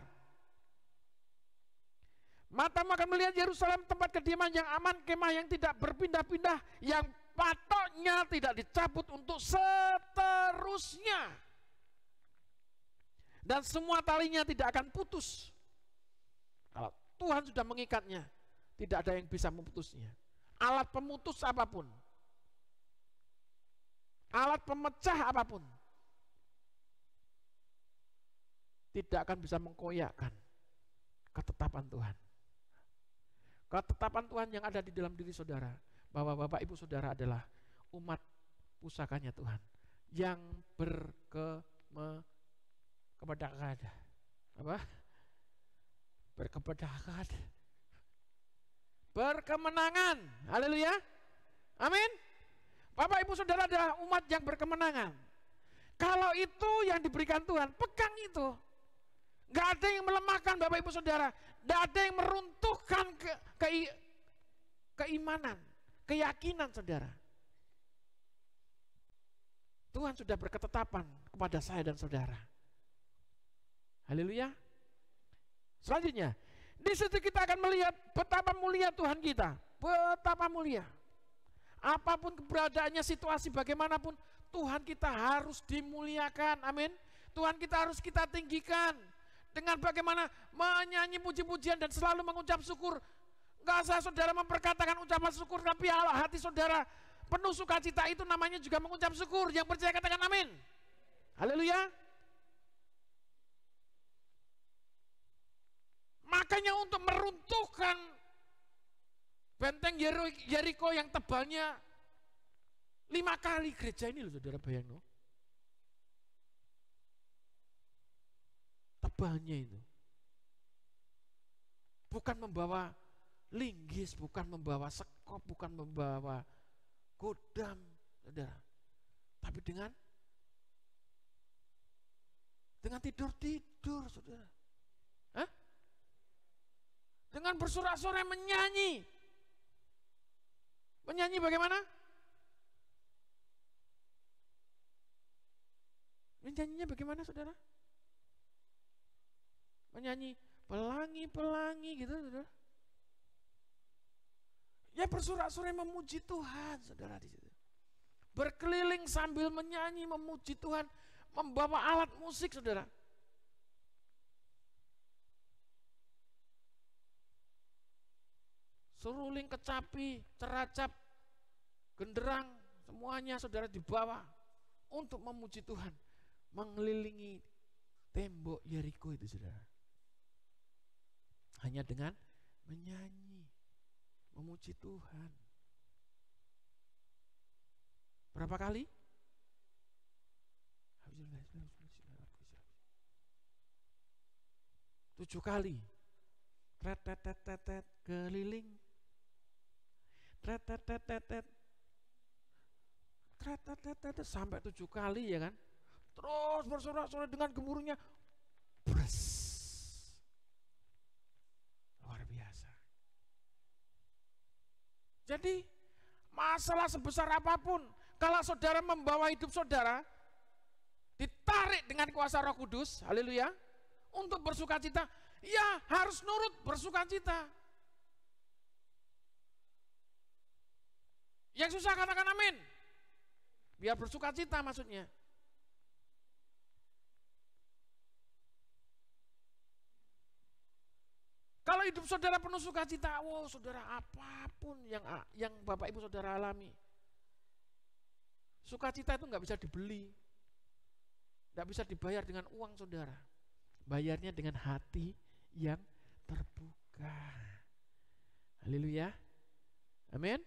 Matamu akan melihat Yerusalem, tempat kediaman yang aman, kemah yang tidak berpindah-pindah, yang patoknya tidak dicabut untuk seterusnya. Dan semua talinya tidak akan putus. Kalau Tuhan sudah mengikatnya, tidak ada yang bisa memutusnya. Alat pemutus apapun, alat pemecah apapun, tidak akan bisa mengkoyakkan ketetapan Tuhan. Ketetapan Tuhan yang ada di dalam diri saudara, bahwa Bapak Ibu Saudara adalah umat pusakanya Tuhan yang berkemenangan. Haleluya. Amin. Bapak Ibu Saudara adalah umat yang berkemenangan. Kalau itu yang diberikan Tuhan, pegang itu. Gak ada yang melemahkan Bapak Ibu Saudara. Gak ada yang meruntuhkan keimanan, keyakinan saudara. Tuhan sudah berketetapan kepada saya dan saudara. Haleluya. Selanjutnya, di situ kita akan melihat betapa mulia Tuhan kita. Betapa mulia. Apapun keberadaannya, situasi bagaimanapun, Tuhan kita harus dimuliakan. Amin. Tuhan kita harus kita tinggikan. Dengan bagaimana menyanyi puji-pujian dan selalu mengucap syukur. Enggak usah saudara memperkatakan ucapan syukur, tapi kalau hati saudara penuh sukacita, itu namanya juga mengucap syukur. Yang percaya katakan amin. Haleluya. Makanya untuk meruntuhkan benteng Yeriko yang tebalnya 5 kali gereja ini loh saudara, bayang loh. Tebalnya itu. Bukan membawa linggis, bukan membawa sekop, bukan membawa godam, saudara. Tapi dengan tidur-tidur, saudara. Hah? Dengan bersorak-sorai menyanyi. Menyanyi bagaimana? Menyanyinya bagaimana, saudara? Menyanyi pelangi-pelangi gitu, saudara. Ya bersorak-sorai memuji Tuhan, saudara di situ. Berkeliling sambil menyanyi memuji Tuhan, membawa alat musik, saudara. Seruling, kecapi, ceracap, genderang, semuanya saudara dibawa untuk memuji Tuhan, mengelilingi tembok Yeriko itu, saudara. Hanya dengan menyanyi, memuji Tuhan. Berapa kali? 7 kali. Tet tet tet tet tet keliling. Tet tet tet tet tet. Tet tet tet tet sampai 7 kali ya kan. Terus bersorak-sorai dengan gemuruhnya. Bres. Luar biasa. Jadi masalah sebesar apapun, kalau saudara membawa hidup saudara ditarik dengan kuasa Roh Kudus, haleluya, untuk bersukacita, ya harus nurut bersukacita. Yang susah katakan amin. Biar bersukacita maksudnya. Kalau hidup saudara penuh sukacita, wow saudara, apapun yang Bapak Ibu saudara alami, sukacita itu nggak bisa dibeli, nggak bisa dibayar dengan uang saudara. Bayarnya dengan hati yang terbuka. Haleluya. Amin.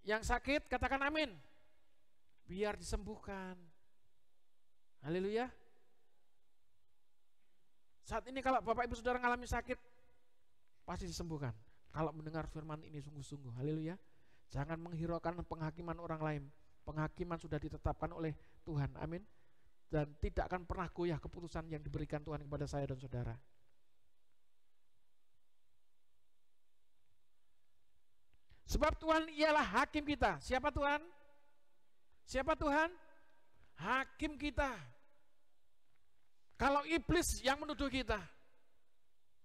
Yang sakit katakan amin. Biar disembuhkan. Haleluya. Saat ini kalau Bapak Ibu Saudara mengalami sakit, pasti disembuhkan. Kalau mendengar firman ini sungguh-sungguh, haleluya. Jangan menghiraukan penghakiman orang lain. Penghakiman sudah ditetapkan oleh Tuhan, amin. Dan tidak akan pernah goyah keputusan yang diberikan Tuhan kepada saya dan saudara. Sebab Tuhan ialah hakim kita. Siapa Tuhan? Siapa Tuhan? Hakim kita. Kalau iblis yang menuduh kita,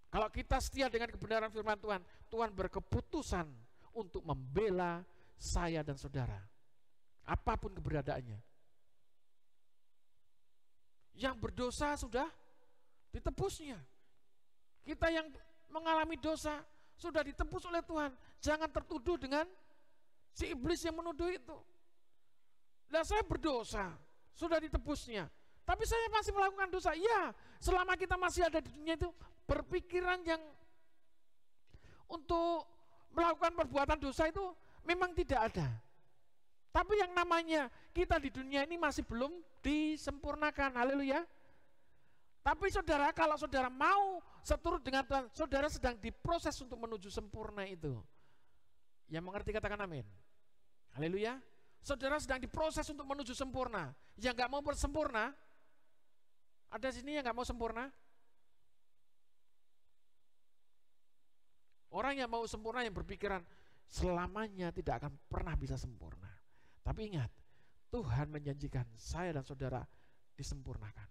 kalau kita setia dengan kebenaran firman Tuhan, Tuhan berkeputusan untuk membela saya dan saudara. Apapun keberadaannya. Yang berdosa sudah ditebusnya. Kita yang mengalami dosa sudah ditebus oleh Tuhan. Jangan tertuduh dengan si iblis yang menuduh itu. Nah, saya berdosa, sudah ditebusnya. Tapi saya masih melakukan dosa. Ya, selama kita masih ada di dunia itu, berpikiran yang untuk melakukan perbuatan dosa itu memang tidak ada. Tapi yang namanya kita di dunia ini masih belum disempurnakan. Haleluya. Tapi saudara, kalau saudara mau seturut dengan Tuhan, saudara sedang diproses untuk menuju sempurna itu. Yang mengerti katakan amin. Haleluya. Saudara sedang diproses untuk menuju sempurna. Yang gak mau bersempurna, ada sini yang gak mau sempurna? Orang yang mau sempurna yang berpikiran selamanya tidak akan pernah bisa sempurna. Tapi ingat, Tuhan menjanjikan saya dan saudara disempurnakan.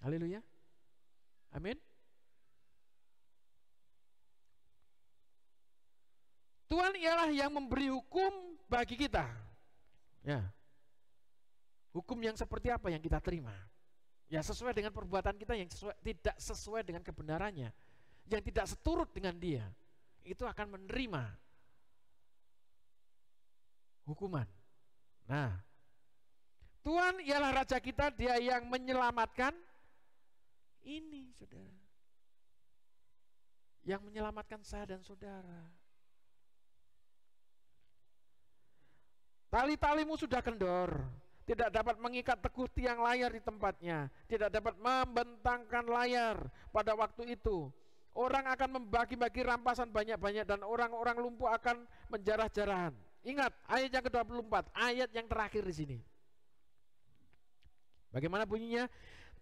Haleluya. Amin. Tuhan ialah yang memberi hukum bagi kita. Ya. Hukum yang seperti apa yang kita terima? Ya sesuai dengan perbuatan kita yang tidak sesuai dengan kebenarannya, yang tidak seturut dengan dia, itu akan menerima hukuman. Nah, Tuhan ialah Raja kita, Dia yang menyelamatkan ini, saudara. Yang menyelamatkan saya dan saudara. Tali-talimu sudah kendor. Tidak dapat mengikat teguh tiang layar di tempatnya. Tidak dapat membentangkan layar pada waktu itu. Orang akan membagi-bagi rampasan banyak-banyak dan orang-orang lumpuh akan menjarah-jarahan. Ingat ayat yang ke-24, ayat yang terakhir di sini. Bagaimana bunyinya?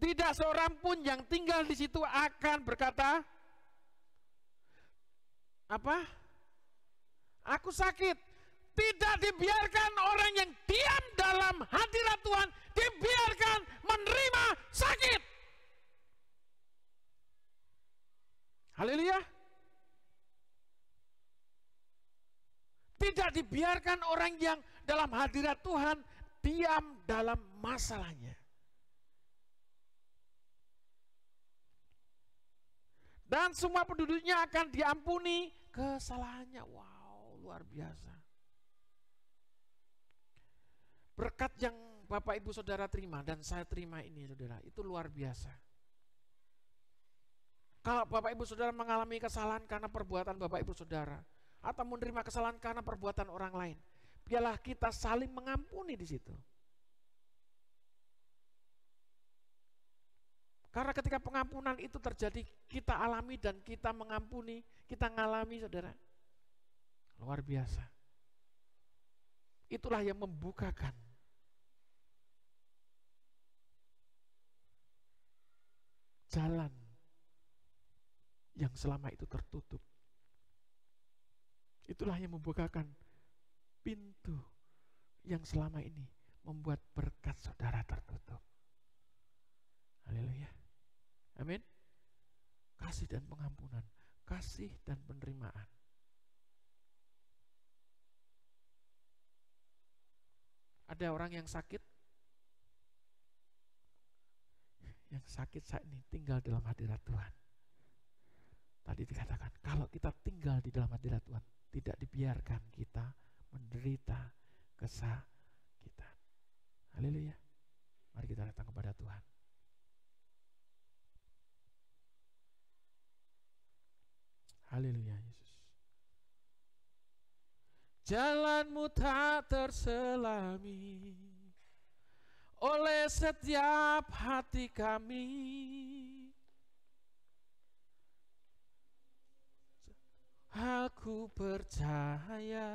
Tidak seorang pun yang tinggal di situ akan berkata, apa? Aku sakit. Tidak dibiarkan orang yang diam dalam hadirat Tuhan dibiarkan menerima sakit. Haleluya. Tidak dibiarkan orang yang dalam hadirat Tuhan diam dalam masalahnya. Dan semua penduduknya akan diampuni kesalahannya. Wow, luar biasa. Berkat yang Bapak Ibu Saudara terima dan saya terima ini saudara, itu luar biasa. Kalau Bapak Ibu Saudara mengalami kesalahan karena perbuatan Bapak Ibu Saudara, atau menerima kesalahan karena perbuatan orang lain, biarlah kita saling mengampuni di situ. Karena ketika pengampunan itu terjadi, kita alami dan kita mengampuni, kita ngalami, saudara. Luar biasa. Itulah yang membukakan jalan yang selama itu tertutup. Itulah yang membukakan pintu yang selama ini membuat berkat saudara tertutup. Haleluya. Amin. Kasih dan pengampunan, kasih dan penerimaan. Ada orang yang sakit. Yang sakit saat ini tinggal dalam hadirat Tuhan. Tadi dikatakan, kalau kita tinggal di dalam hadirat Tuhan, tidak dibiarkan kita menderita kesakitan. Haleluya. Mari kita datang kepada Tuhan. Haleluya Yesus. Jalanmu tak terselami oleh setiap hati kami. Aku percaya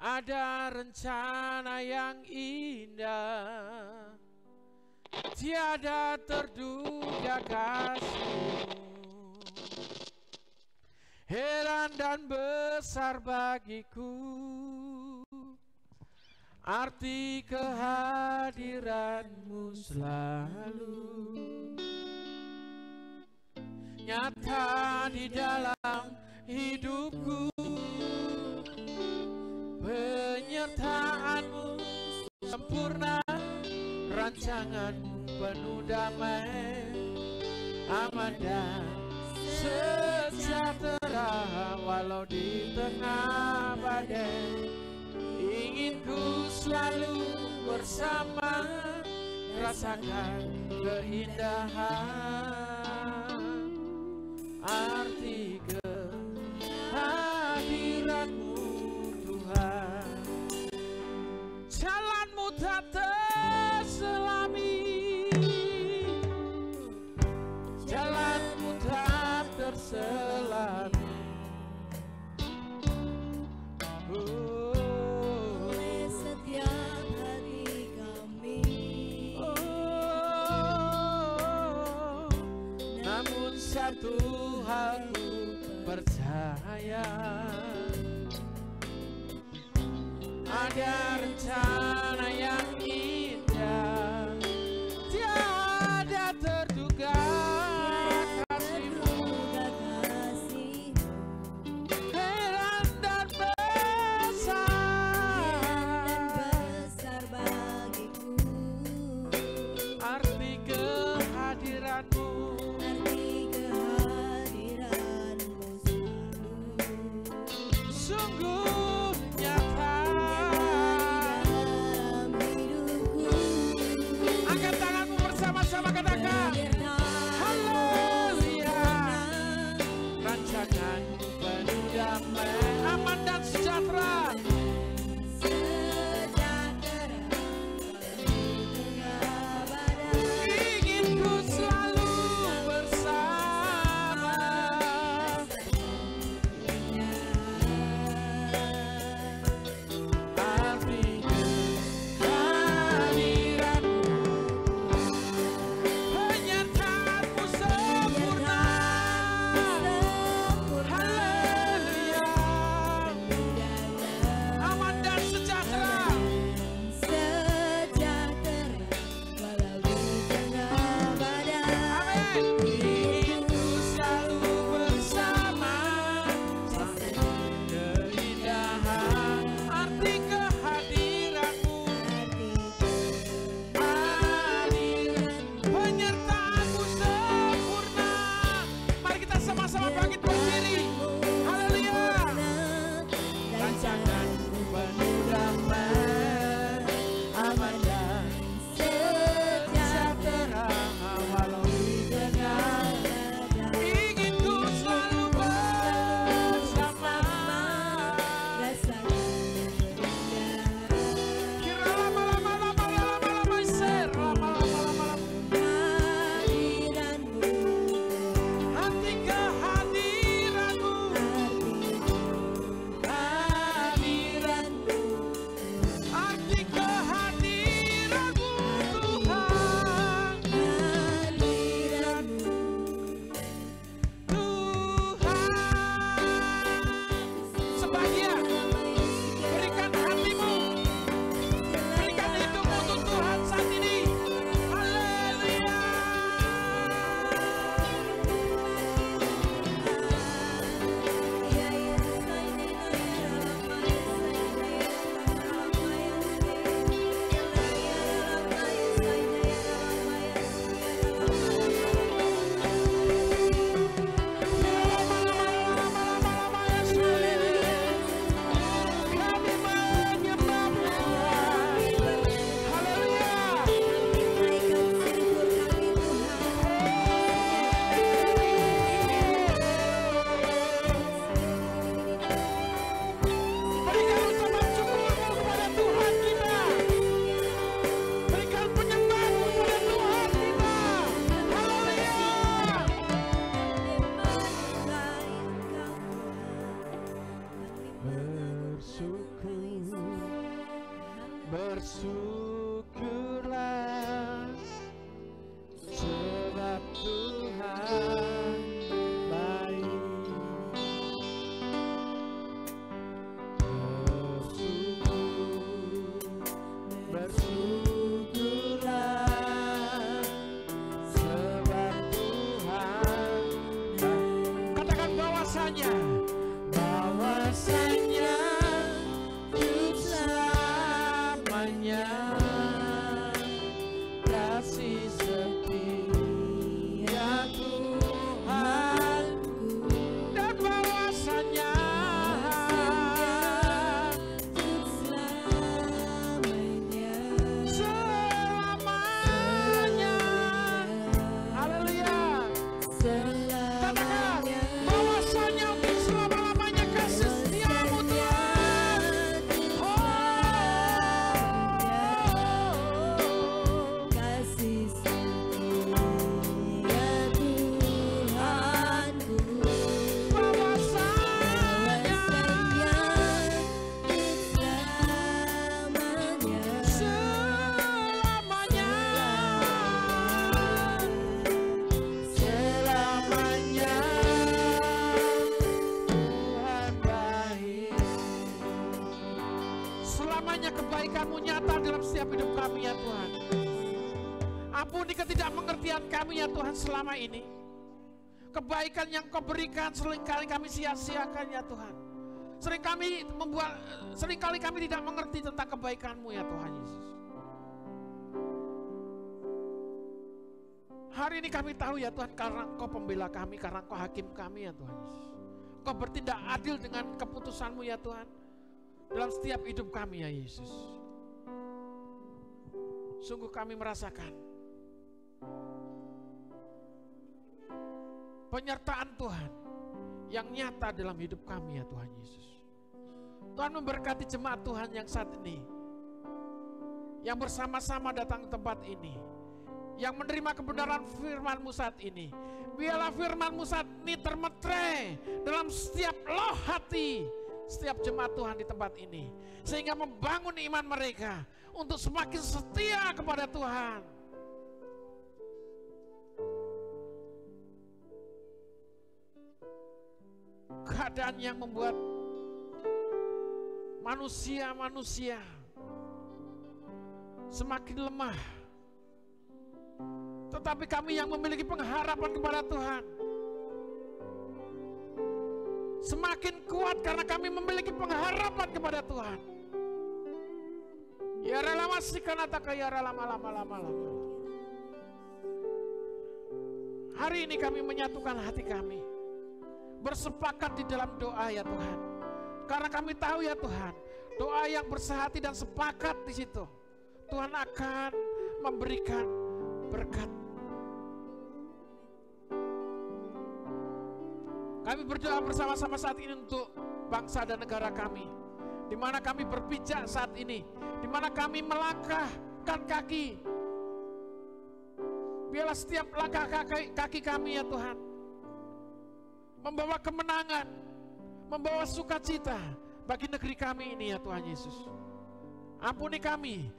ada rencana yang indah, tiada terduga kasih. Heran dan besar bagiku arti kehadiranmu selalu nyata di dalam hidupku. Penyertaanmu sempurna, rancanganmu penuh damai, aman dan sejahtera walau di tengah badai. Ingin ku selalu bersama, rasakan keindahan arti kehadiranmu Tuhan. Jalanmu tak terselami, jalanmu tak terselami. Oleh setiap hati kami. Namun satu hal ku percaya, ada rencana yang indah, tiada terduga kasih-Mu. Heran dan besar bagiku arti kehadiran-Mu. Sungguh nyata dalam hidupku. Angkat tanganmu bersama-sama, katakan haleluya. Rancanganmu penuh damai, aman dan sejahtera. Ingin ku selalu bersama, arti kehadiranmu, penyertaanmu sempurna. Haleluya. Aman dan sejahtera. Walau di tengah badai. Amin. Ingin ku selalu bersama, keindahan arti kehadiranmu, penyertaanmu sempurna. Mari kita sama-sama bangkit berdiri. Haleluya. Rancanganmu penuh damai, aman dan sejahtera walau di tengah Bersyukurlah sebab Tuhan baik. Bersyukurlah sebab Tuhan baik. Katakan bahwasanya hidup selamanya kasih setia Tuhanku, dan bahwasanya hidup selamanya. Haleluya. Katakan bahwasanya untuk selama-lamanya kasih setiamu Tuhan. Kasih setia Tuhanku, Bahwasanya selamanya, selamanya Tuhan baik. Selamanya kebaikan-Mu nyata dalam setiap hidup kami ya Tuhan. Ampuni ketidakmengertian kami ya Tuhan selama ini. Kebaikan yang Kau berikan seringkali kami sia-siakan ya Tuhan. Seringkali kami tidak mengerti tentang kebaikan-Mu ya Tuhan Yesus. Hari ini kami tahu ya Tuhan, karena Engkau pembela kami, karena Engkau hakim kami ya Tuhan Yesus. Engkau bertindak adil dengan keputusan-Mu ya Tuhan, dalam setiap hidup kami ya Yesus. Sungguh kami merasakan penyertaan Tuhan yang nyata dalam hidup kami ya Tuhan Yesus. Tuhan memberkati jemaat Tuhan yang saat ini, yang bersama-sama datang ke tempat ini, yang menerima kebenaran firman-Mu saat ini. Biarlah firman-Mu saat ini termetre dalam setiap loh hati setiap jemaat Tuhan di tempat ini, sehingga membangun iman mereka untuk semakin setia kepada Tuhan. Keadaan yang membuat manusia semakin lemah, tetapi kami yang memiliki pengharapan kepada Tuhan semakin kuat karena kami memiliki pengharapan kepada Tuhan. Ya relama sikanataka ya relama lama. Hari ini kami menyatukan hati kami, bersepakat di dalam doa ya Tuhan. Karena kami tahu ya Tuhan, doa yang bersehati dan sepakat di situ, Tuhan akan memberikan berkat. Kami berdoa bersama-sama saat ini untuk bangsa dan negara kami, di mana kami berpijak saat ini, di mana kami melangkahkan kaki. Biarlah setiap langkah kaki kami ya Tuhan membawa kemenangan, membawa sukacita bagi negeri kami ini ya Tuhan Yesus. Ampuni kami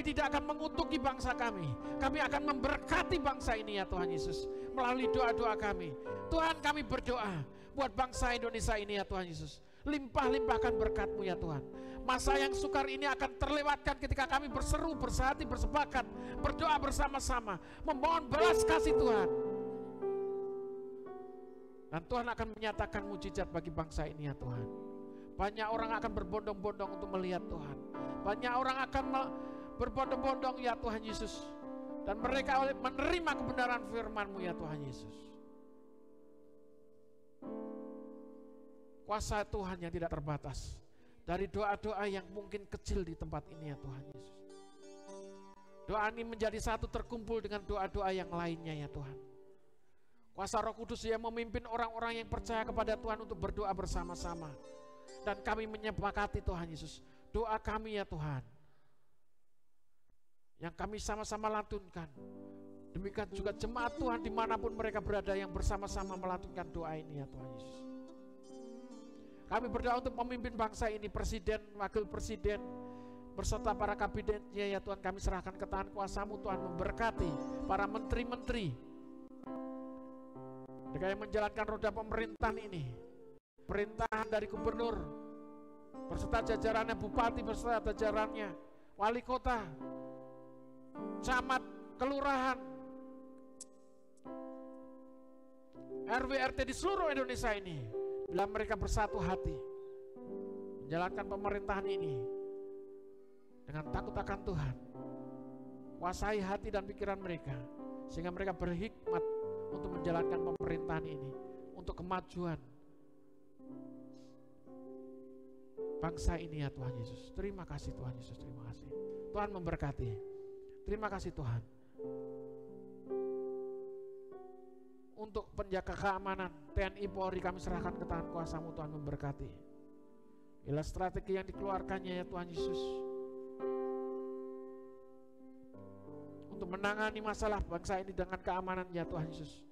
tidak akan mengutuki bangsa kami akan memberkati bangsa ini ya Tuhan Yesus melalui doa-doa kami. Tuhan, kami berdoa buat bangsa Indonesia ini ya Tuhan Yesus. Limpah-limpahkan berkat-Mu ya Tuhan. Masa yang sukar ini akan terlewatkan ketika kami berseru, bersehati, bersepakat, berdoa bersama-sama, memohon belas kasih Tuhan. Dan Tuhan akan menyatakan mujizat bagi bangsa ini ya Tuhan. Banyak orang akan berbondong-bondong untuk melihat Tuhan. Banyak orang akan berbondong-bondong ya Tuhan Yesus. Dan mereka menerima kebenaran firman-Mu ya Tuhan Yesus. Kuasa Tuhan yang tidak terbatas dari doa-doa yang mungkin kecil di tempat ini ya Tuhan Yesus. Doa ini menjadi satu terkumpul dengan doa-doa yang lainnya ya Tuhan. Kuasa Roh Kudus yang memimpin orang-orang yang percaya kepada Tuhan untuk berdoa bersama-sama. Dan kami menyepakati Tuhan Yesus, doa kami ya Tuhan, yang kami sama-sama lantunkan. Demikian juga jemaat Tuhan dimanapun mereka berada yang bersama-sama melantunkan doa ini ya Tuhan Yesus. Kami berdoa untuk memimpin bangsa ini, presiden, wakil presiden, Beserta para kabinetnya ya Tuhan, kami serahkan ke tangan kuasa-Mu. Tuhan memberkati para menteri-menteri, mereka yang menjalankan roda pemerintahan ini, pemerintahan dari gubernur beserta jajarannya, bupati beserta jajarannya, wali kota, camat, kelurahan, RW RT di seluruh Indonesia ini, bila mereka bersatu hati menjalankan pemerintahan ini dengan takut akan Tuhan, kuasai hati dan pikiran mereka, sehingga mereka berhikmat untuk menjalankan pemerintahan ini untuk kemajuan bangsa ini ya Tuhan Yesus. Terima kasih Tuhan Yesus, terima kasih. Tuhan memberkati. Terima kasih Tuhan. Untuk penjaga keamanan TNI Polri kami serahkan ke tangan kuasa-Mu. Tuhan memberkati. Bila strategi yang dikeluarkannya ya Tuhan Yesus untuk menangani masalah bangsa ini dengan keamanan ya Tuhan Yesus,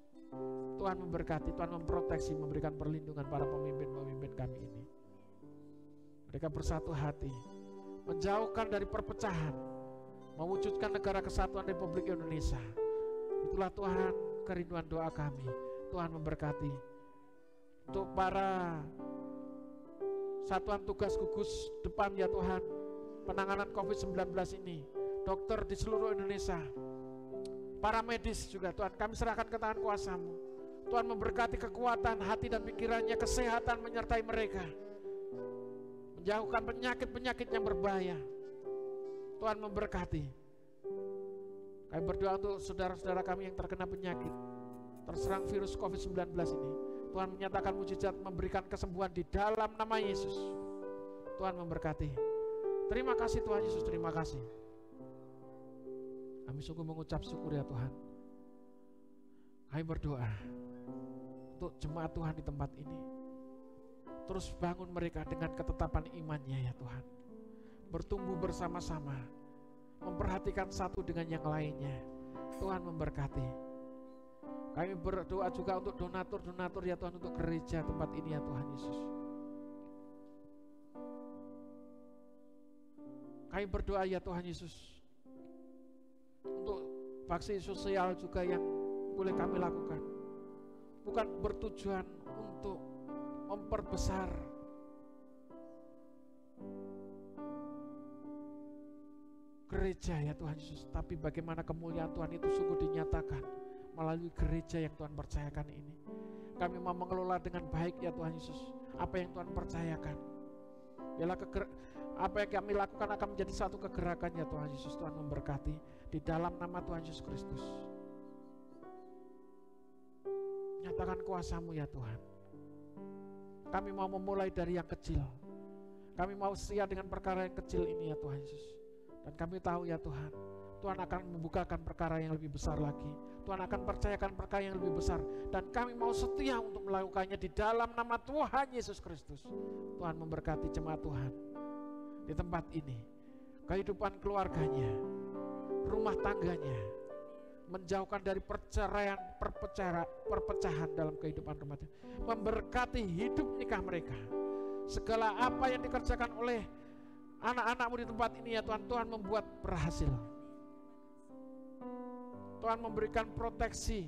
Tuhan memberkati, Tuhan memproteksi, memberikan perlindungan para pemimpin-pemimpin kami ini. Mereka bersatu hati, menjauhkan dari perpecahan, mewujudkan negara kesatuan Republik Indonesia. Itulah Tuhan kerinduan doa kami. Tuhan memberkati. Untuk para satuan tugas gugus depan ya Tuhan, penanganan COVID-19 ini, dokter di seluruh Indonesia, para medis juga Tuhan, kami serahkan ke tangan kuasa-Mu. Tuhan memberkati kekuatan hati dan pikirannya, kesehatan menyertai mereka, menjauhkan penyakit-penyakit yang berbahaya. Tuhan memberkati. Kami berdoa untuk saudara-saudara kami yang terkena penyakit, terserang virus COVID-19 ini. Tuhan menyatakan mujizat, memberikan kesembuhan di dalam nama Yesus. Tuhan memberkati. Terima kasih Tuhan Yesus, terima kasih. Kami sungguh mengucap syukur ya Tuhan. Kami berdoa untuk jemaat Tuhan di tempat ini. Terus bangun mereka dengan ketetapan imannya ya Tuhan. Bertumbuh bersama-sama, memperhatikan satu dengan yang lainnya. Tuhan memberkati. Kami berdoa juga untuk donatur-donatur ya Tuhan, untuk gereja tempat ini ya Tuhan Yesus. Kami berdoa ya Tuhan Yesus untuk bakti sosial juga yang boleh kami lakukan. Bukan bertujuan untuk memperbesar gereja ya Tuhan Yesus, tapi bagaimana kemuliaan Tuhan itu sungguh dinyatakan melalui gereja yang Tuhan percayakan ini. Kami mau mengelola dengan baik ya Tuhan Yesus apa yang Tuhan percayakan. Biarlah apa yang kami lakukan akan menjadi satu kegerakan ya Tuhan Yesus. Tuhan memberkati di dalam nama Tuhan Yesus Kristus. Nyatakan kuasa-Mu ya Tuhan. Kami mau memulai dari yang kecil. Kami mau setia dengan perkara yang kecil ini ya Tuhan Yesus. Dan kami tahu ya Tuhan, Tuhan akan membukakan perkara yang lebih besar lagi. Tuhan akan percayakan perkara yang lebih besar. Dan kami mau setia untuk melakukannya di dalam nama Tuhan Yesus Kristus. Tuhan memberkati jemaat Tuhan di tempat ini. Kehidupan keluarganya, rumah tangganya, menjauhkan dari perceraian, perpecahan dalam kehidupan rumah tangga. Memberkati hidup nikah mereka. Segala apa yang dikerjakan oleh anak-anak-Mu di tempat ini ya Tuhan, Tuhan membuat berhasil. Tuhan memberikan proteksi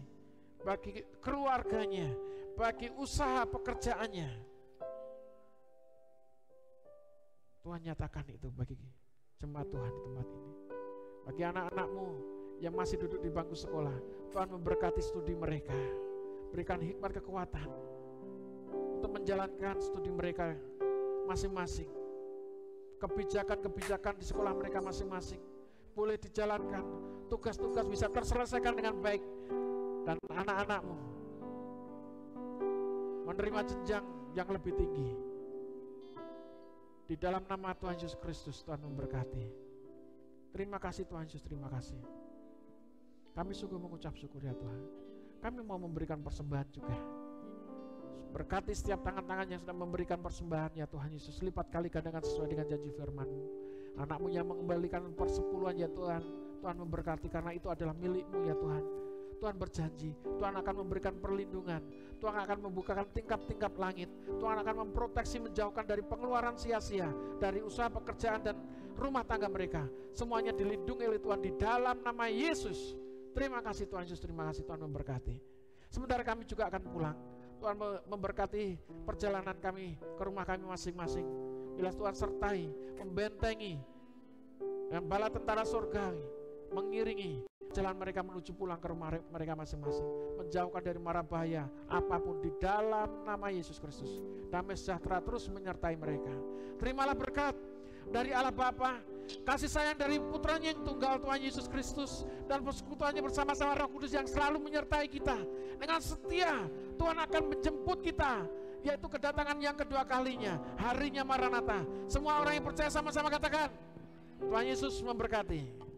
bagi keluarganya, bagi usaha pekerjaannya. Tuhan nyatakan itu bagi jemaat Tuhan di tempat ini. Bagi anak-anak-Mu yang masih duduk di bangku sekolah, Tuhan memberkati studi mereka, berikan hikmat kekuatan untuk menjalankan studi mereka masing-masing. Kebijakan-kebijakan di sekolah mereka masing-masing boleh dijalankan, tugas-tugas bisa terselesaikan dengan baik, dan anak-anak-Mu menerima jenjang yang lebih tinggi. Di dalam nama Tuhan Yesus Kristus, Tuhan memberkati. Terima kasih Tuhan Yesus, terima kasih. Kami sungguh mengucap syukur ya Tuhan. Kami mau memberikan persembahan juga. Berkati setiap tangan-tangan yang sudah memberikan persembahan ya Tuhan Yesus, lipat kali gandakan sesuai dengan janji firman-Mu. Anak-Mu yang mengembalikan persepuluhan ya Tuhan, Tuhan memberkati karena itu adalah milik-Mu ya Tuhan. Tuhan berjanji, Tuhan akan memberikan perlindungan, Tuhan akan membukakan tingkap-tingkap langit, Tuhan akan memproteksi, menjauhkan dari pengeluaran sia-sia, dari usaha pekerjaan dan rumah tangga mereka. Semuanya dilindungi oleh Tuhan di dalam nama Yesus. Terima kasih Tuhan Yesus, terima kasih Tuhan memberkati. Sebentar kami juga akan pulang. Tuhan memberkati perjalanan kami ke rumah kami masing-masing. Bila Tuhan sertai, membentengi, dan bala tentara surgawi mengiringi jalan mereka menuju pulang ke rumah mereka masing-masing, menjauhkan dari mara bahaya apapun di dalam nama Yesus Kristus. Damai sejahtera terus menyertai mereka. Terimalah berkat dari Allah Bapa, kasih sayang dari putranya yang tunggal Tuhan Yesus Kristus, dan persekutuannya bersama-sama Roh Kudus yang selalu menyertai kita. Dengan setia Tuhan akan menjemput kita, yaitu kedatangan yang kedua kalinya, harinya Maranatha. Semua orang yang percaya sama-sama katakan, Tuhan Yesus memberkati.